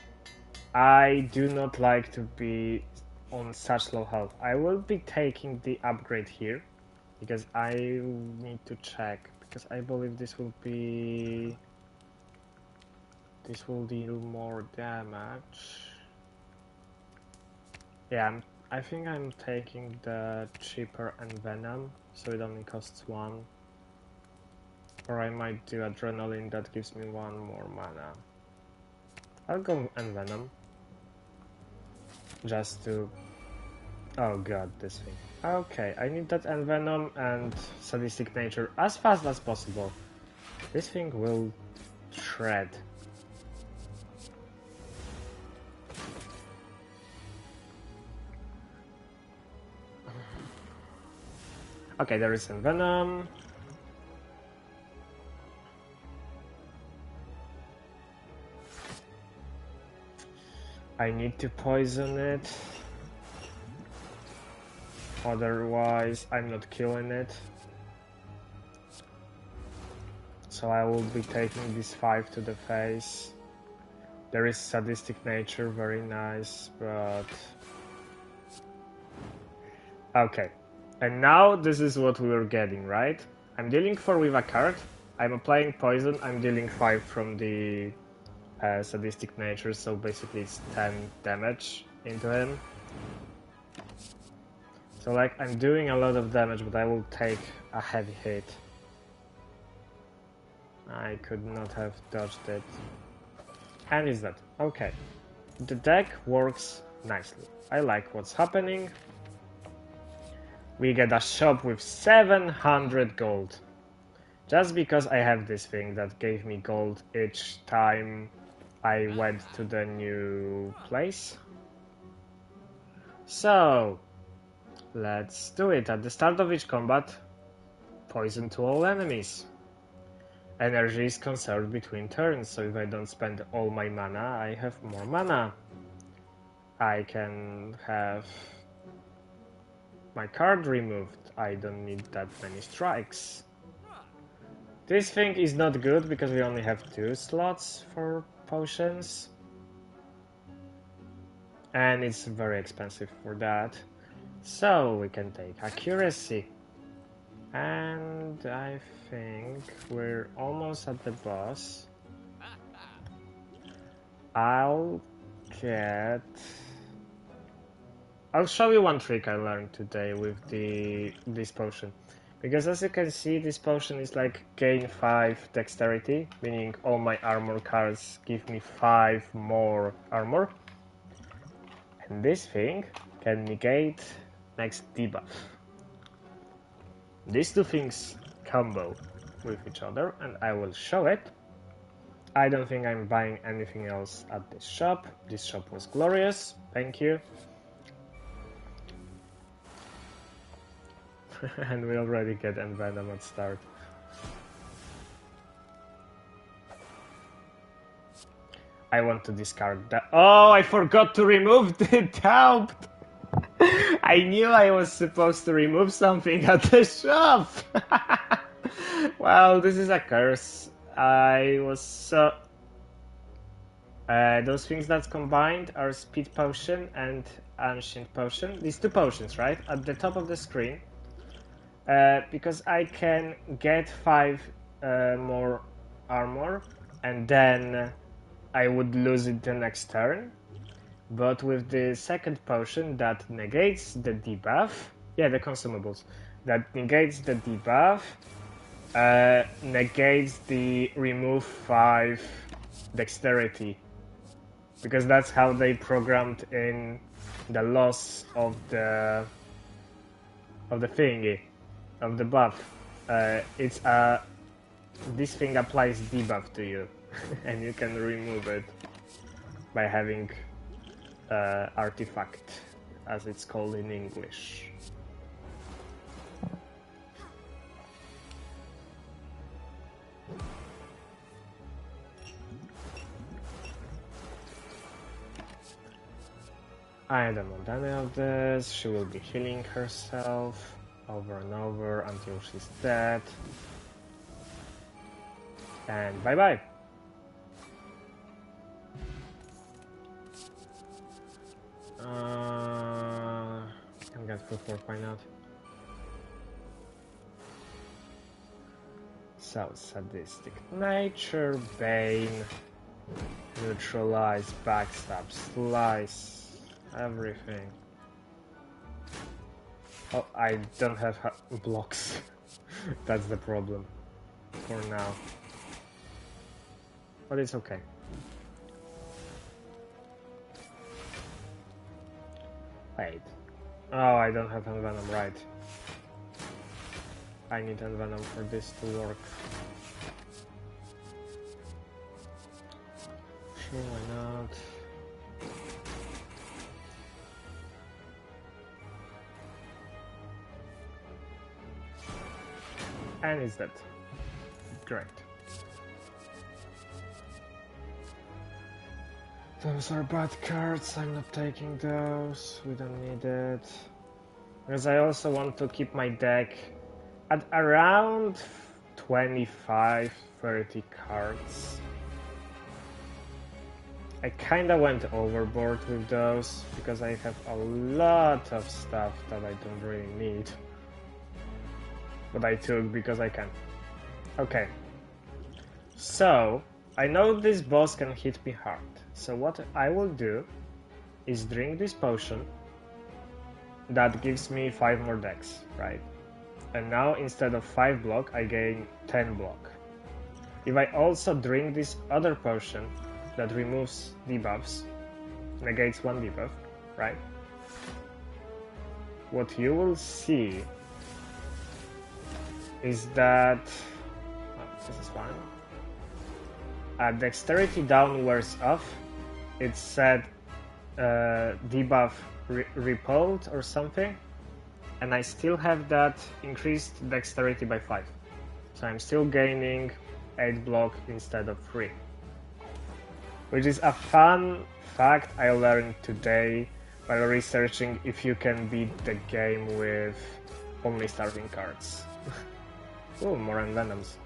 I do not like to be on such low health. I will be taking the upgrade here because I need to check, because I believe this will deal more damage. Yeah, I think I'm taking the cheaper Envenom, so it only costs 1. Or I might do Adrenaline, that gives me 1 more mana. I'll go Envenom. Just to... Oh god, this thing. Okay, I need that Envenom and Sadistic Nature as fast as possible. This thing will shred. Okay, there is Envenom. I need to poison it. Otherwise, I'm not killing it. So I will be taking this 5 to the face. There is Sadistic Nature, very nice, but... Okay. And now this is what we were getting, right? I'm dealing 4 with a card, I'm applying poison, I'm dealing 5 from the Sadistic Nature, so basically it's 10 damage into him. So like, I'm doing a lot of damage, but I will take a heavy hit. I could not have dodged it. And is that okay? The deck works nicely. I like what's happening. We get a shop with 700 gold. Just because I have this thing that gave me gold each time I went to the new place. So, let's do it. At the start of each combat, poison to all enemies. Energy is conserved between turns, so if I don't spend all my mana, I have more mana. I can have my card removed. I don't need that many strikes. This thing is not good because we only have 2 slots for potions. And it's very expensive for that. So we can take accuracy. And I think we're almost at the boss. I'll get I'll show you one trick I learned today with this potion. Because as you can see, this potion is like gain 5 dexterity, meaning all my armor cards give me 5 more armor. And this thing can negate next debuff. These two things combo with each other, and I will show it. I don't think I'm buying anything else at this shop. This shop was glorious, thank you. And we already get Envenom at start. I want to discard that. Oh, I forgot to remove the doubt! I knew I was supposed to remove something at the shop! Well, this is a curse. I was so... those things that's combined are Speed Potion and Ancient Potion. These two potions, right? At the top of the screen. Because I can get 5 more armor, and then I would lose it the next turn. But with the second potion that negates the debuff, yeah, the consumables, that negates the debuff, negates the remove 5 dexterity. Because that's how they programmed in the loss of the thingy. Of the buff. It's this thing applies debuff to you, and you can remove it by having artifact, as it's called in English. I don't want any of this. She will be healing herself over and over until she's dead. And bye-bye. Can get proof or why not? So, sadistic nature, bane, neutralize, backstab, slice, everything. Oh, I don't have blocks. That's the problem for now. But it's okay. Wait. Oh, I don't have Envenom, right. I need Envenom for this to work. Sure, why not? And it's dead. Great. Those are bad cards, I'm not taking those, we don't need it. Because I also want to keep my deck at around 25-30 cards. I kinda went overboard with those, because I have a lot of stuff that I don't really need. But I took because I can. Okay. So, I know this boss can hit me hard. So what I will do is drink this potion that gives me 5 more dex, right? And now instead of 5 block, I gain 10 block. If I also drink this other potion that removes debuffs, negates 1 debuff, right? What you will see is that... oh, this is fine. Dexterity down wears off. It said debuff repelled or something, and I still have that increased dexterity by 5. So I'm still gaining 8 block instead of 3. Which is a fun fact I learned today while researching if you can beat the game with only starting cards. Ooh, more Envenoms.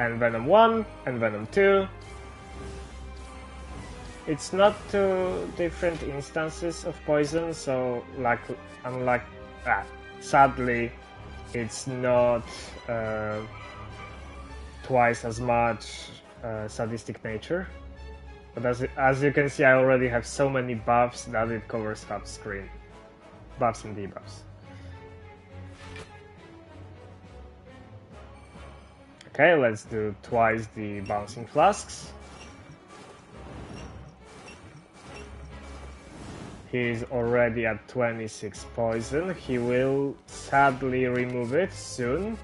Envenom 1, Envenom 2. It's not two different instances of poison, so sadly, it's not twice as much sadistic nature. But as you can see, I already have so many buffs that it covers half screen. Buffs and debuffs. Okay, let's do twice the bouncing flasks. He's already at 26 poison. He will sadly remove it soon,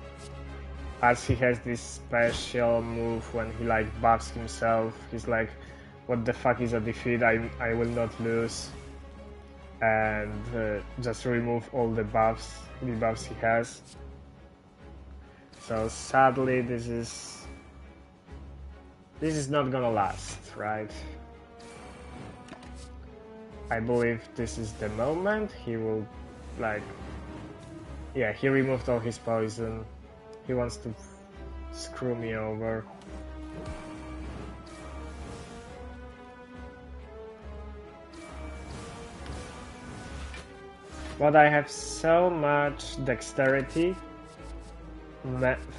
as he has this special move when he like buffs himself. He's like, what the fuck is a defeat? I will not lose. And just remove all the debuffs he has. So sadly this is not gonna last, right? I believe this is the moment he will yeah, he removed all his poison. He wants to screw me over. But I have so much dexterity,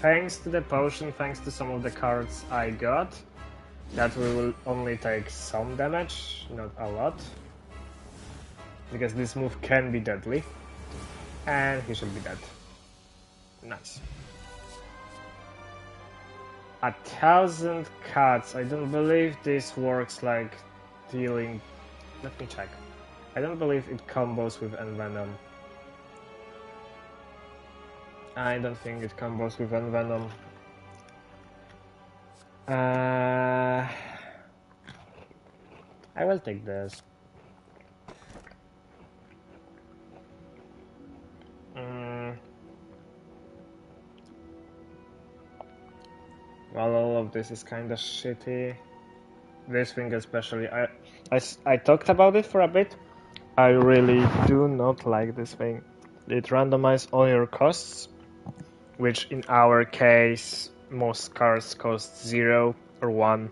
thanks to the potion, thanks to some of the cards I got, that we will only take some damage, not a lot. Because this move can be deadly. And he should be dead. Nice. 1,000 cuts. I don't believe this works like dealing... Let me check. I don't believe it combos with Envenom. I don't think it combos with Envenom. I will take this. Well, all of this is kind of shitty. This thing especially, I talked about it for a bit. I really do not like this thing. It randomizes all your costs, which in our case, most cards cost 0 or 1.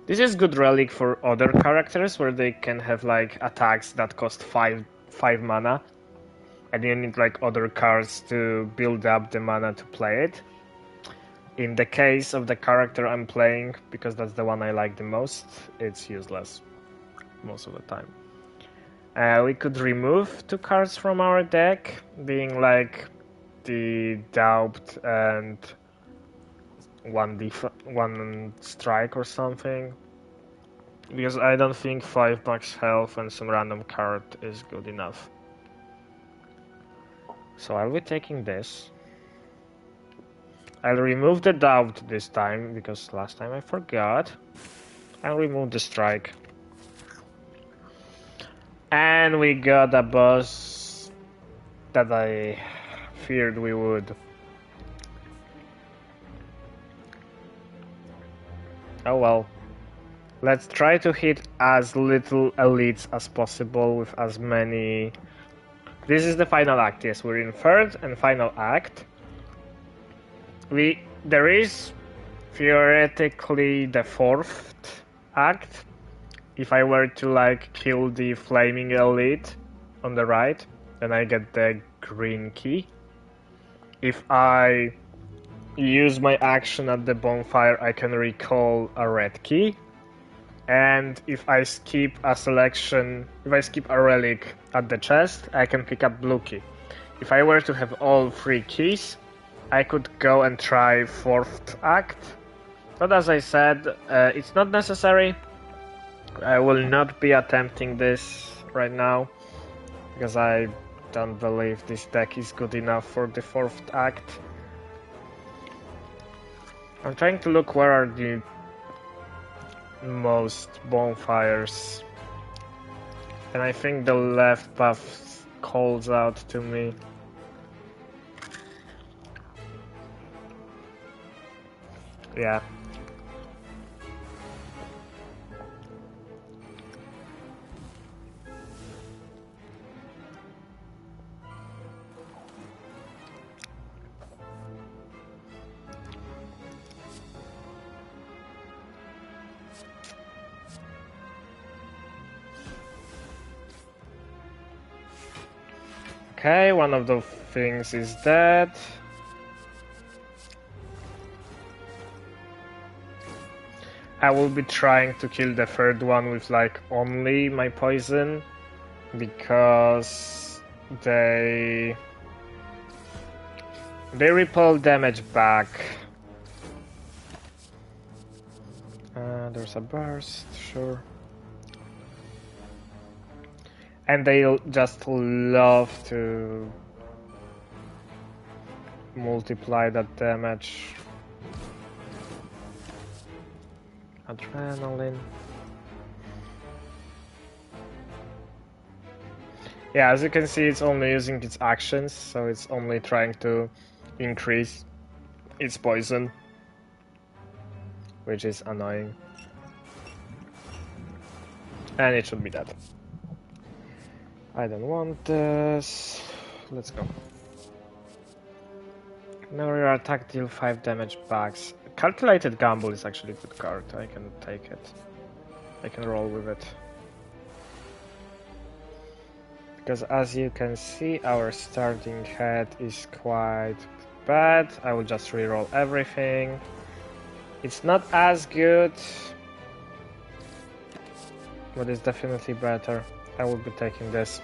This is good relic for other characters, where they can have like attacks that cost 5 mana, and you need like other cards to build up the mana to play it. In the case of the character I'm playing, because that's the one I like the most, it's useless most of the time. We could remove 2 cards from our deck, being like the Doubt and one strike or something. Because I don't think 5 max health and some random card is good enough. So I'll be taking this. I'll remove the Doubt this time, because last time I forgot. I'll remove the strike. And we got a boss that I feared we would. Oh well. Let's try to hit as little elites as possible with as many... This is the final act, yes, we're in third and final act. There is theoretically the fourth act. If I were to like kill the flaming elite on the right, then I get the green key. If I use my action at the bonfire, I can recall a red key. And if I skip a relic at the chest, I can pick up blue key. If I were to have all 3 keys, I could go and try fourth act. But as I said, it's not necessary. I will not be attempting this right now, because I don't believe this deck is good enough for the fourth act. I'm trying to look where are the most bonfires, and I think the left path calls out to me. Yeah. Okay, one of the things is dead. I will be trying to kill the third one with like only my poison, because they repel damage back. There's a burst, sure. And they just love to multiply that damage. Adrenaline. Yeah, as you can see, it's only using its actions, so it's only trying to increase its poison, which is annoying. And it should be dead. I don't want this. Let's go. Now your attack deal 5 damage backs. Calculated Gamble is actually a good card. I can take it. I can roll with it. Because as you can see, our starting head is quite bad. I will just reroll everything. It's not as good, but it's definitely better. I will be taking this.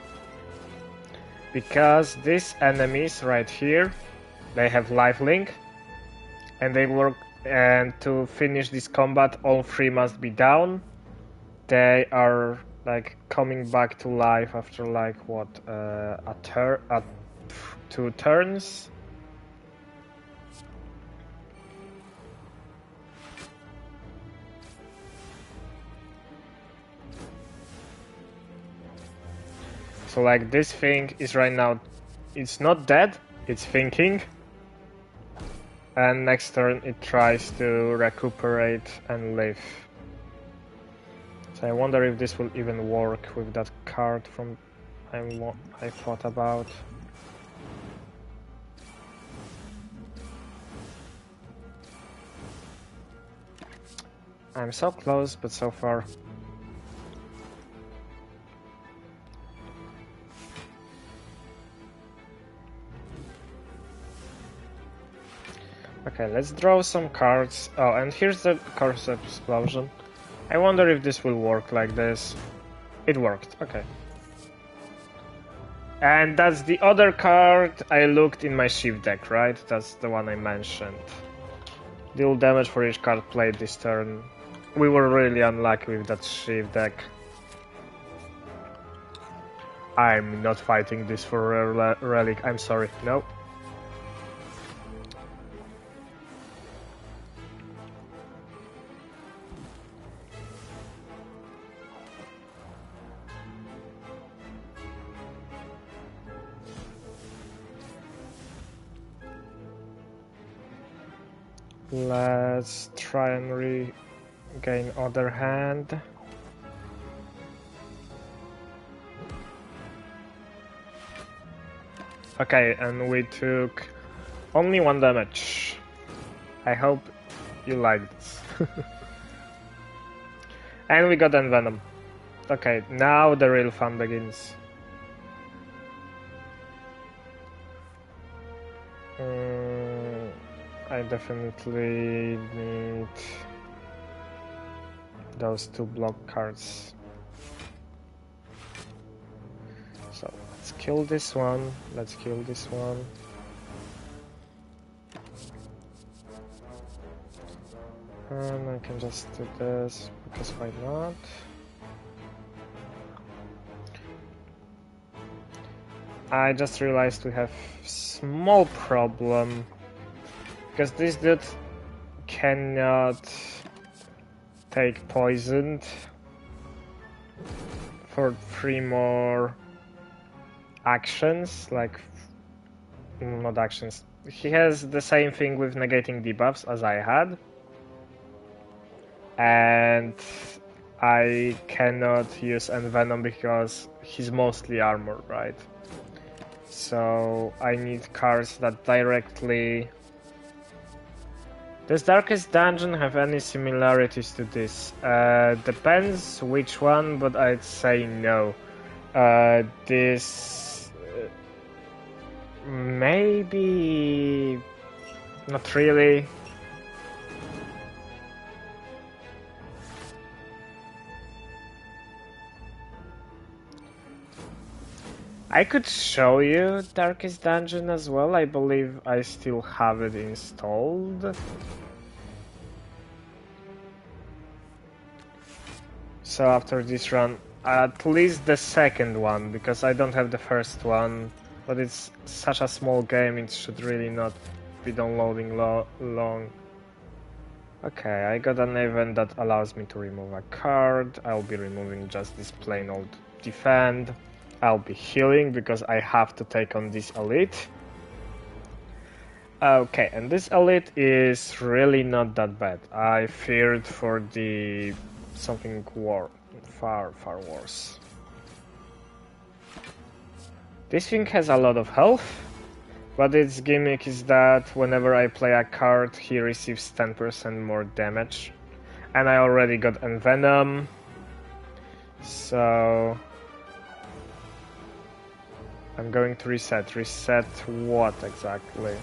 Because these enemies right here, they have lifelink, and they work. And to finish this combat, all 3 must be down. They are like coming back to life after like what, 2 turns. So like this thing is right now, it's not dead, it's thinking. And next turn it tries to recuperate and live. So I wonder if this will even work with that card from I thought about. I'm so close, but so far. Okay, let's draw some cards. Oh, and here's the Corpse Explosion. I wonder if this will work like this. It worked, okay. And that's the other card I looked in my Shift deck, right? That's the one I mentioned. Deal damage for each card played this turn. We were really unlucky with that Shift deck. I'm not fighting this for a relic, I'm sorry, no. Let's try and regain other hand. Okay, and we took only 1 damage. I hope you like this. And we got Envenom. Okay, now the real fun begins. I definitely need those 2 block cards. So let's kill this one, let's kill this one. And I can just do this, because why not? I just realized we have small problem. Because this dude cannot take poisoned for 3 more actions, like, not actions. He has the same thing with negating debuffs as I had. And I cannot use Envenom because he's mostly armor, right? So I need cards that directly... Does Darkest Dungeon have any similarities to this? Depends which one, but I'd say no. This Maybe... not really. I could show you Darkest Dungeon as well. I believe I still have it installed. So after this run, at least the second one, because I don't have the first one, but it's such a small game, it should really not be downloading long. Okay, I got an event that allows me to remove a card. I'll be removing just this plain old defend. I'll be healing because I have to take on this elite. Okay, and this elite is really not that bad. I feared for the something far worse. This thing has a lot of health, but its gimmick is that whenever I play a card, he receives 10% more damage. And I already got Envenom, so I'm going to reset. Reset what exactly?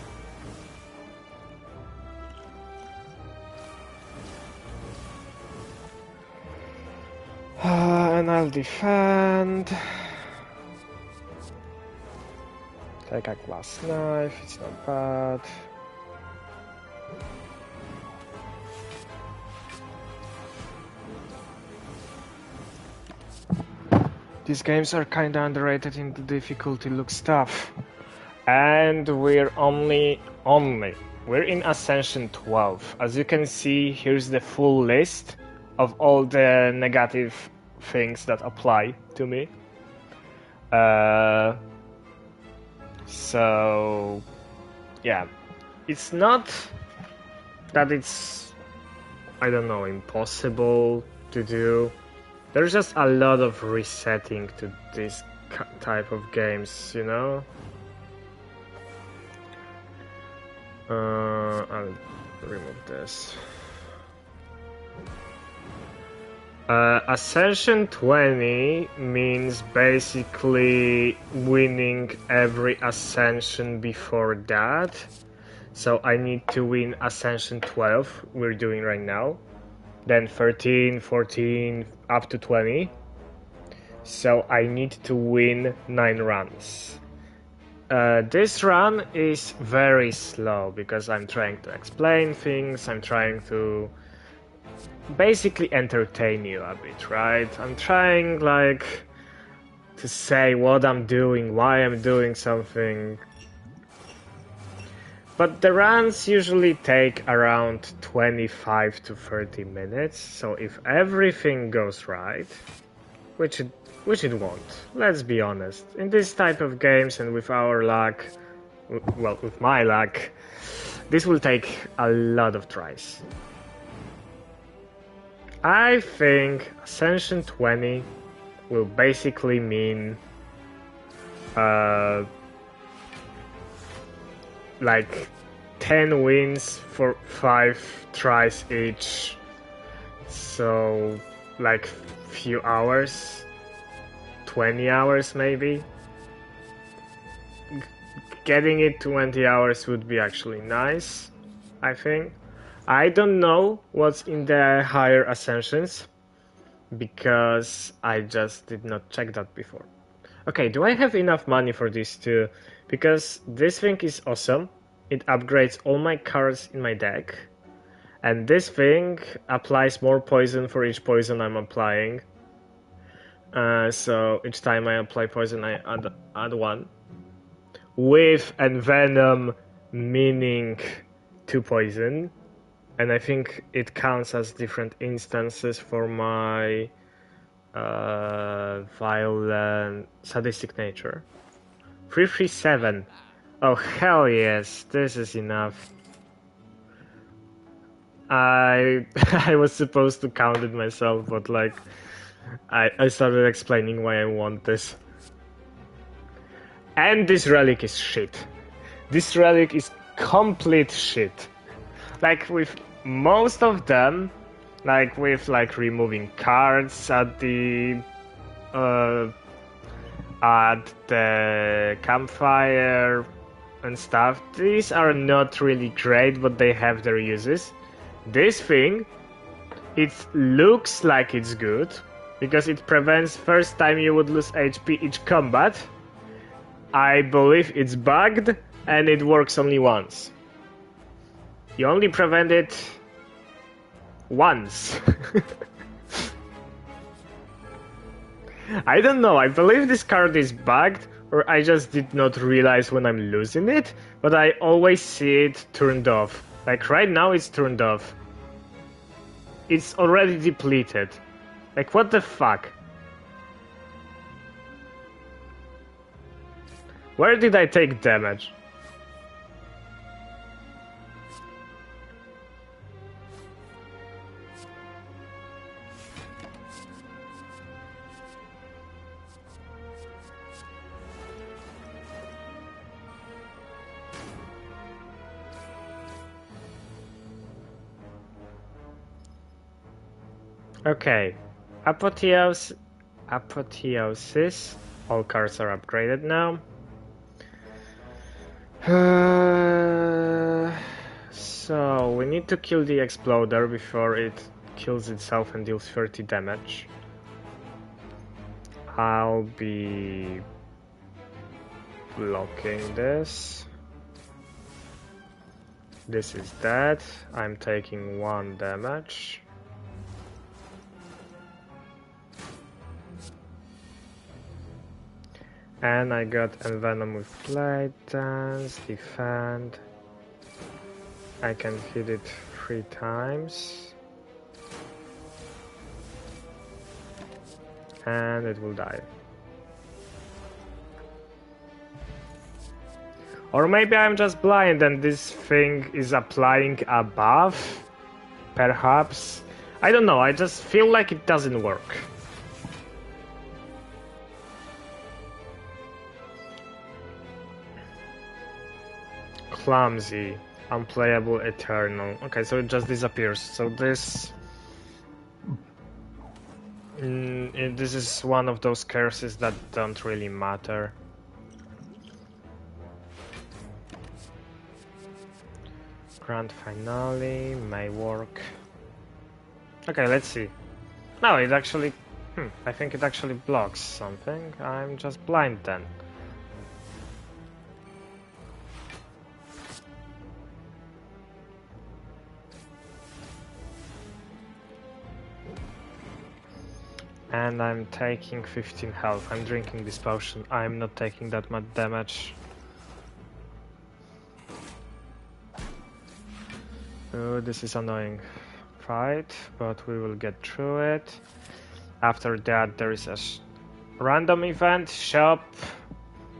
And I'll defend. Take a glass knife, it's not bad. These games are kinda underrated in the difficulty look stuff. And we're we're in Ascension 12. As you can see, here's the full list of all the negative things that apply to me. So yeah, it's not that it's, I don't know, impossible to do. There's just a lot of resetting to this type of games, you know? I'll remove this. Ascension 20 means basically winning every Ascension before that. So I need to win Ascension 12, we're doing right now. Then 13, 14, up to 20. So I need to win 9 runs. This run is very slow because I'm trying to explain things, I'm trying to basically entertain you a bit, right? I'm trying like to say what I'm doing, why I'm doing something. But the runs usually take around 25 to 30 minutes, so if everything goes right, which it won't, let's be honest. In this type of games and with our luck, well, with my luck, this will take a lot of tries. I think Ascension 20 will basically mean like 10 wins for 5 tries each, so like few hours, 20 hours maybe. Getting it 20 hours would be actually nice, I think. I don't know what's in the higher Ascensions, because I just did not check that before. Okay, do I have enough money for this too? Because this thing is awesome. It upgrades all my cards in my deck. And this thing applies more poison for each poison I'm applying. So each time I apply poison, I add 1. With Envenom meaning 2 poison. And I think it counts as different instances for my violent, sadistic nature. 337. Oh hell yes, this is enough. I was supposed to count it myself, but like I started explaining why I want this. And this relic is shit. This relic is complete shit. Like with most of them, like with like removing cards at the campfire, and stuff. These are not really great, but they have their uses. This thing, it looks like it's good, because it prevents first time you would lose HP each combat. I believe it's bugged, and it works only once. You only prevent it once. I don't know, I believe this card is bugged, or I just did not realize when I'm losing it, but I always see it turned off. Like right now it's turned off. It's already depleted. Like what the fuck? Where did I take damage? Okay, Apotheosis. All cards are upgraded now. So we need to kill the Exploder before it kills itself and deals 30 damage. I'll be blocking this. This is dead. I'm taking 1 damage. And I got Envenom with Blade Dance, Defend. I can hit it 3 times. And it will die. Or maybe I'm just blind and this thing is applying a buff? Perhaps? I don't know, I just feel like it doesn't work. Clumsy, unplayable, eternal. Okay, so it just disappears. So this this is one of those curses that don't really matter. Grand Finale may work. Okay, let's see. No, it actually I think it actually blocks something. I'm just blind then. And I'm taking 15 health. I'm drinking this potion. I'm not taking that much damage. Oh, this is annoying fight, but we will get through it. After that there is a random event, shop,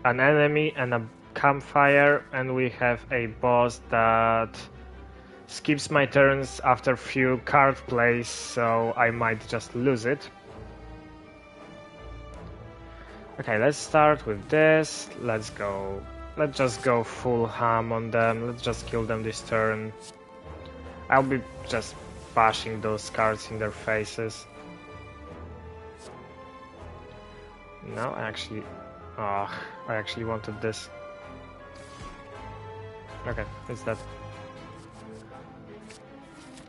an enemy and a campfire, and we have a boss that skips my turns after few card plays, so I might just lose it. Okay, let's start with this. Let's just go full ham on them. Let's just kill them this turn. I'll be just bashing those cards in their faces. No, I actually wanted this. Okay, it's that.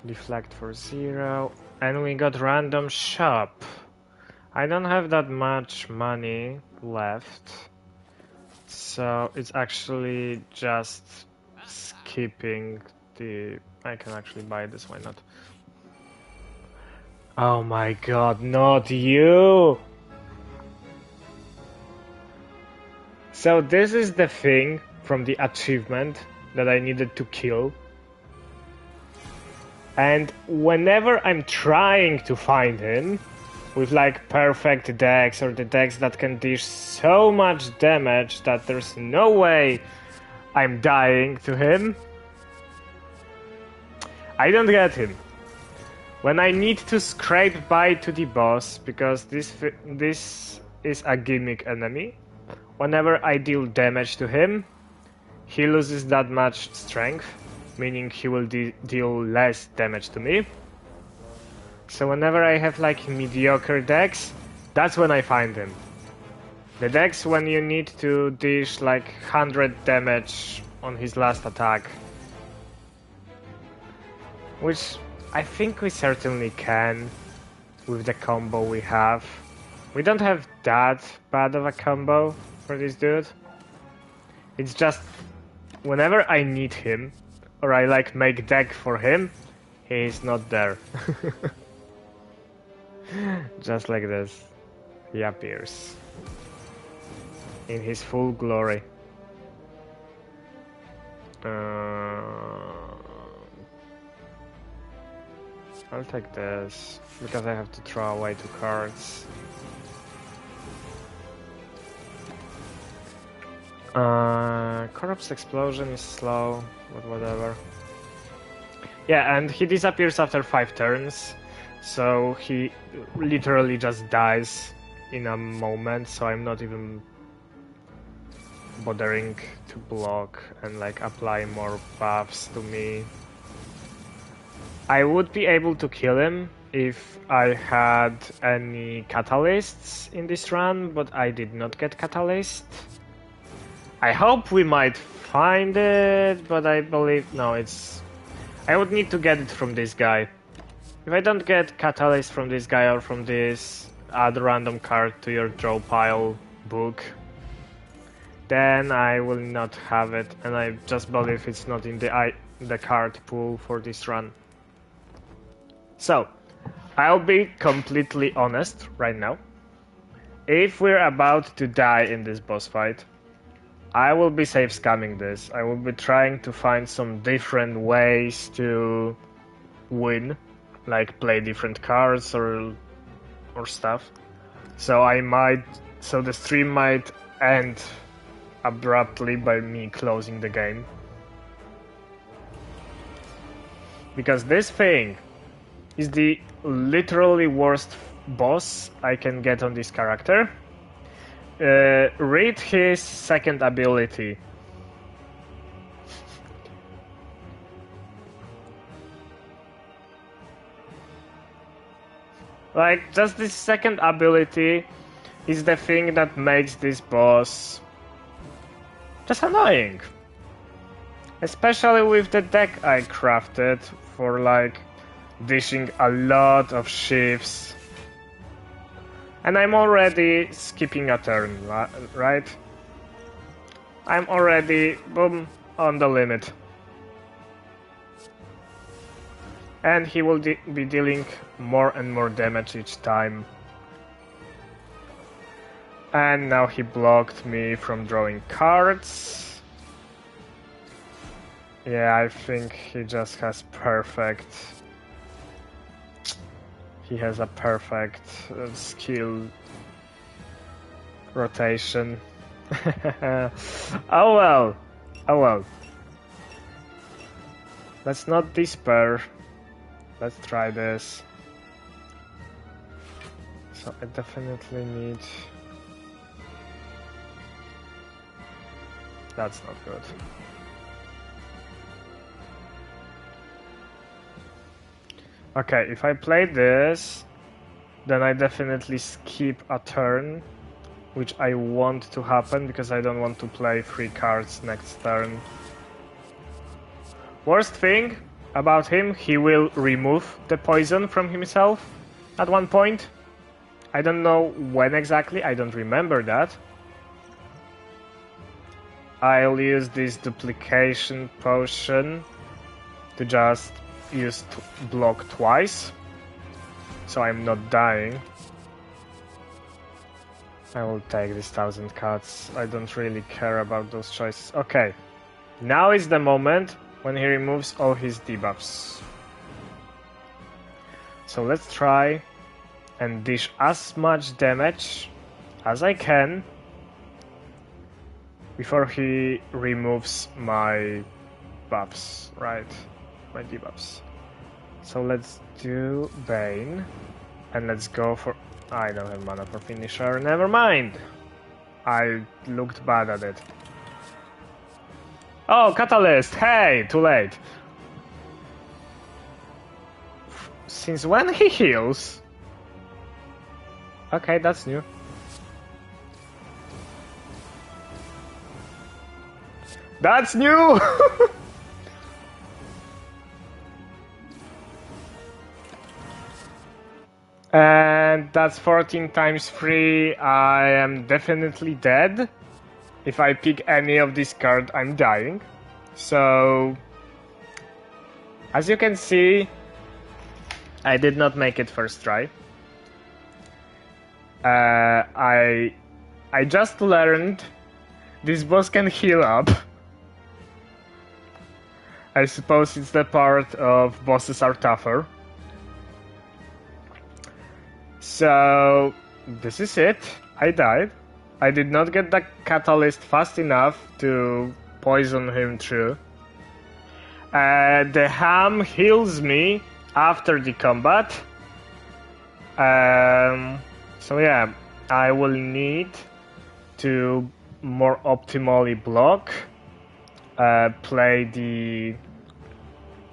Deflect for 0. And we got random shop. I don't have that much money left, so it's actually just skipping the... I can actually buy this, why not? Oh my god, not you! So this is the thing from the achievement that I needed to kill. And whenever I'm trying to find him, with like perfect decks or the decks that can dish so much damage that there's no way I'm dying to him, I don't get him. When I need to scrape by to the boss, because this is a gimmick enemy, whenever I deal damage to him, he loses that much strength, meaning he will deal less damage to me. So whenever I have like mediocre decks, that's when I find him. The decks when you need to dish like 100 damage on his last attack. Which I think we certainly can with the combo we have. We don't have that bad of a combo for this dude. It's just whenever I need him, or I like make deck for him, he's not there. Just like this, he appears in his full glory. I'll take this because I have to throw away 2 cards. Corpse Explosion is slow, but whatever. Yeah, and he disappears after 5 turns, so he literally just dies in a moment, so I'm not even bothering to block and like apply more buffs to me. I would be able to kill him if I had any catalysts in this run, but I did not get catalyst. I hope we might find it, but I believe... no, it's... I would need to get it from this guy. If I don't get catalyst from this guy or from this add random card to your draw pile book, then I will not have it, and I just believe it's not in the card pool for this run. So, I'll be completely honest right now. If we're about to die in this boss fight, I will be safe scamming this. I will be trying to find some different ways to win, like play different cards or stuff. So the stream might end abruptly by me closing the game. Because this thing is the literally worst boss I can get on this character. Read his second ability. Like, just this second ability is the thing that makes this boss just annoying. Especially with the deck I crafted for like dishing a lot of shifts. And I'm already skipping a turn, right? I'm already, boom, on the limit. And he will be dealing more and more damage each time. And now he blocked me from drawing cards. Yeah, I think he just has perfect... He has a perfect skill rotation. Oh well. Oh well. Let's not despair. Let's try this. So I definitely need... That's not good. Okay, if I play this, then I definitely skip a turn, which I want to happen because I don't want to play 3 cards next turn. Worst thing about him, he will remove the poison from himself at one point. I don't know when exactly, I don't remember that. I'll use this duplication potion to just use block twice, so I'm not dying. I will take this 1000 cuts. I don't really care about those choices. Okay, now is the moment when he removes all his debuffs. So let's try and dish as much damage as I can before he removes my buffs, right? My debuffs. So let's do Bane, and let's go for... I don't have mana for finisher, never mind! I looked bad at it. Oh, Catalyst! Hey! Too late! Since when he heals? Okay, that's new. That's new! And that's 14 times 3. I am definitely dead. If I pick any of this card, I'm dying. So, as you can see, I did not make it first try. I just learned this boss can heal up. I suppose it's the part of bosses are tougher. So, this is it. I died. I did not get the catalyst fast enough to poison him through. The ham heals me after the combat. So yeah, I will need to more optimally block, play the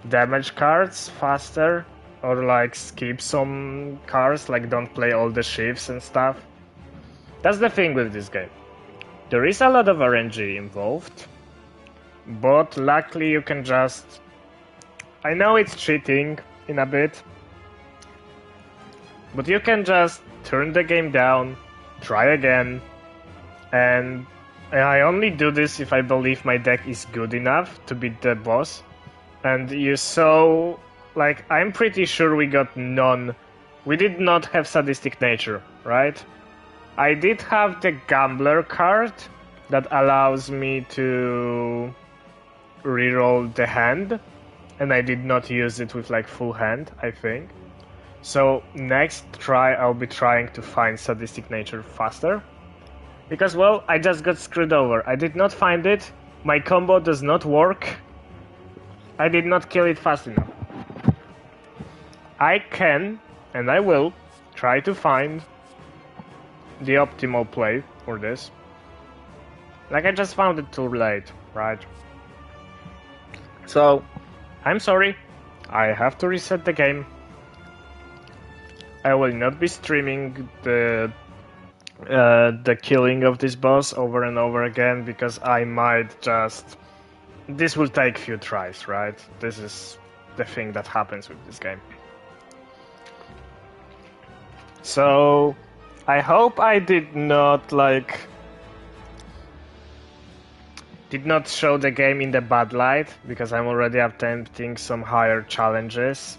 damage cards faster, or like skip some cards, like don't play all the shifts and stuff. That's the thing with this game. There is a lot of RNG involved, but luckily you can just... I know it's cheating in a bit, but you can just turn the game down, try again, and I only do this if I believe my deck is good enough to beat the boss. And you saw, like, I'm pretty sure we got none. We did not have Sadistic Nature, right? I did have the Gambler card that allows me to reroll the hand, and I did not use it with like full hand, I think. So next try I'll be trying to find Sadistic Nature faster. Because, well, I just got screwed over. I did not find it, my combo does not work, I did not kill it fast enough. I can, and I will, try to find the optimal play for this. Like, I just found it too late, right? So, I'm sorry, I have to reset the game. I will not be streaming the killing of this boss over and over again, because I might just... This will take few tries, right? This is the thing that happens with this game. So, I hope I did not, like... Did not show the game in the bad light, because I'm already attempting some higher challenges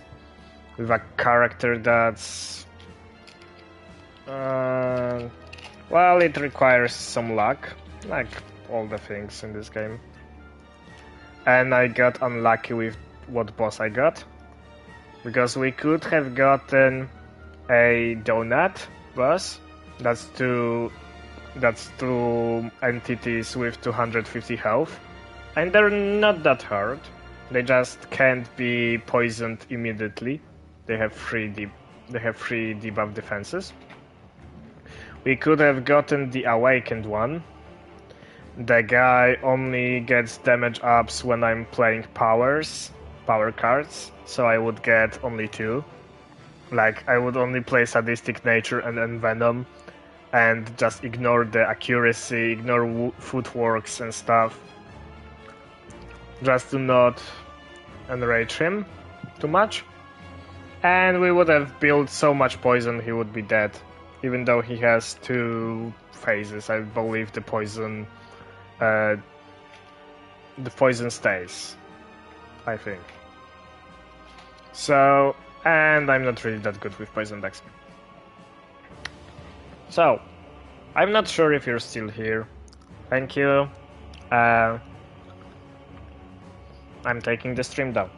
with a character that's... well, it requires some luck, like all the things in this game. And I got unlucky with what boss I got, because we could have gotten a donut boss. That's two entities with 250 health, and they're not that hard. They just can't be poisoned immediately. They have three debuff defenses. We could have gotten the awakened one. The guy only gets damage ups when I'm playing power cards, so I would get only 2. Like, I would only play Sadistic Nature and then Venom, and just ignore the accuracy, ignore footworks and stuff, just to not enrage him too much. And we would have built so much poison he would be dead, even though he has 2 phases. I believe the poison stays, I think. So, and I'm not really that good with poison decks. So, I'm not sure if you're still here. Thank you. I'm taking the stream down.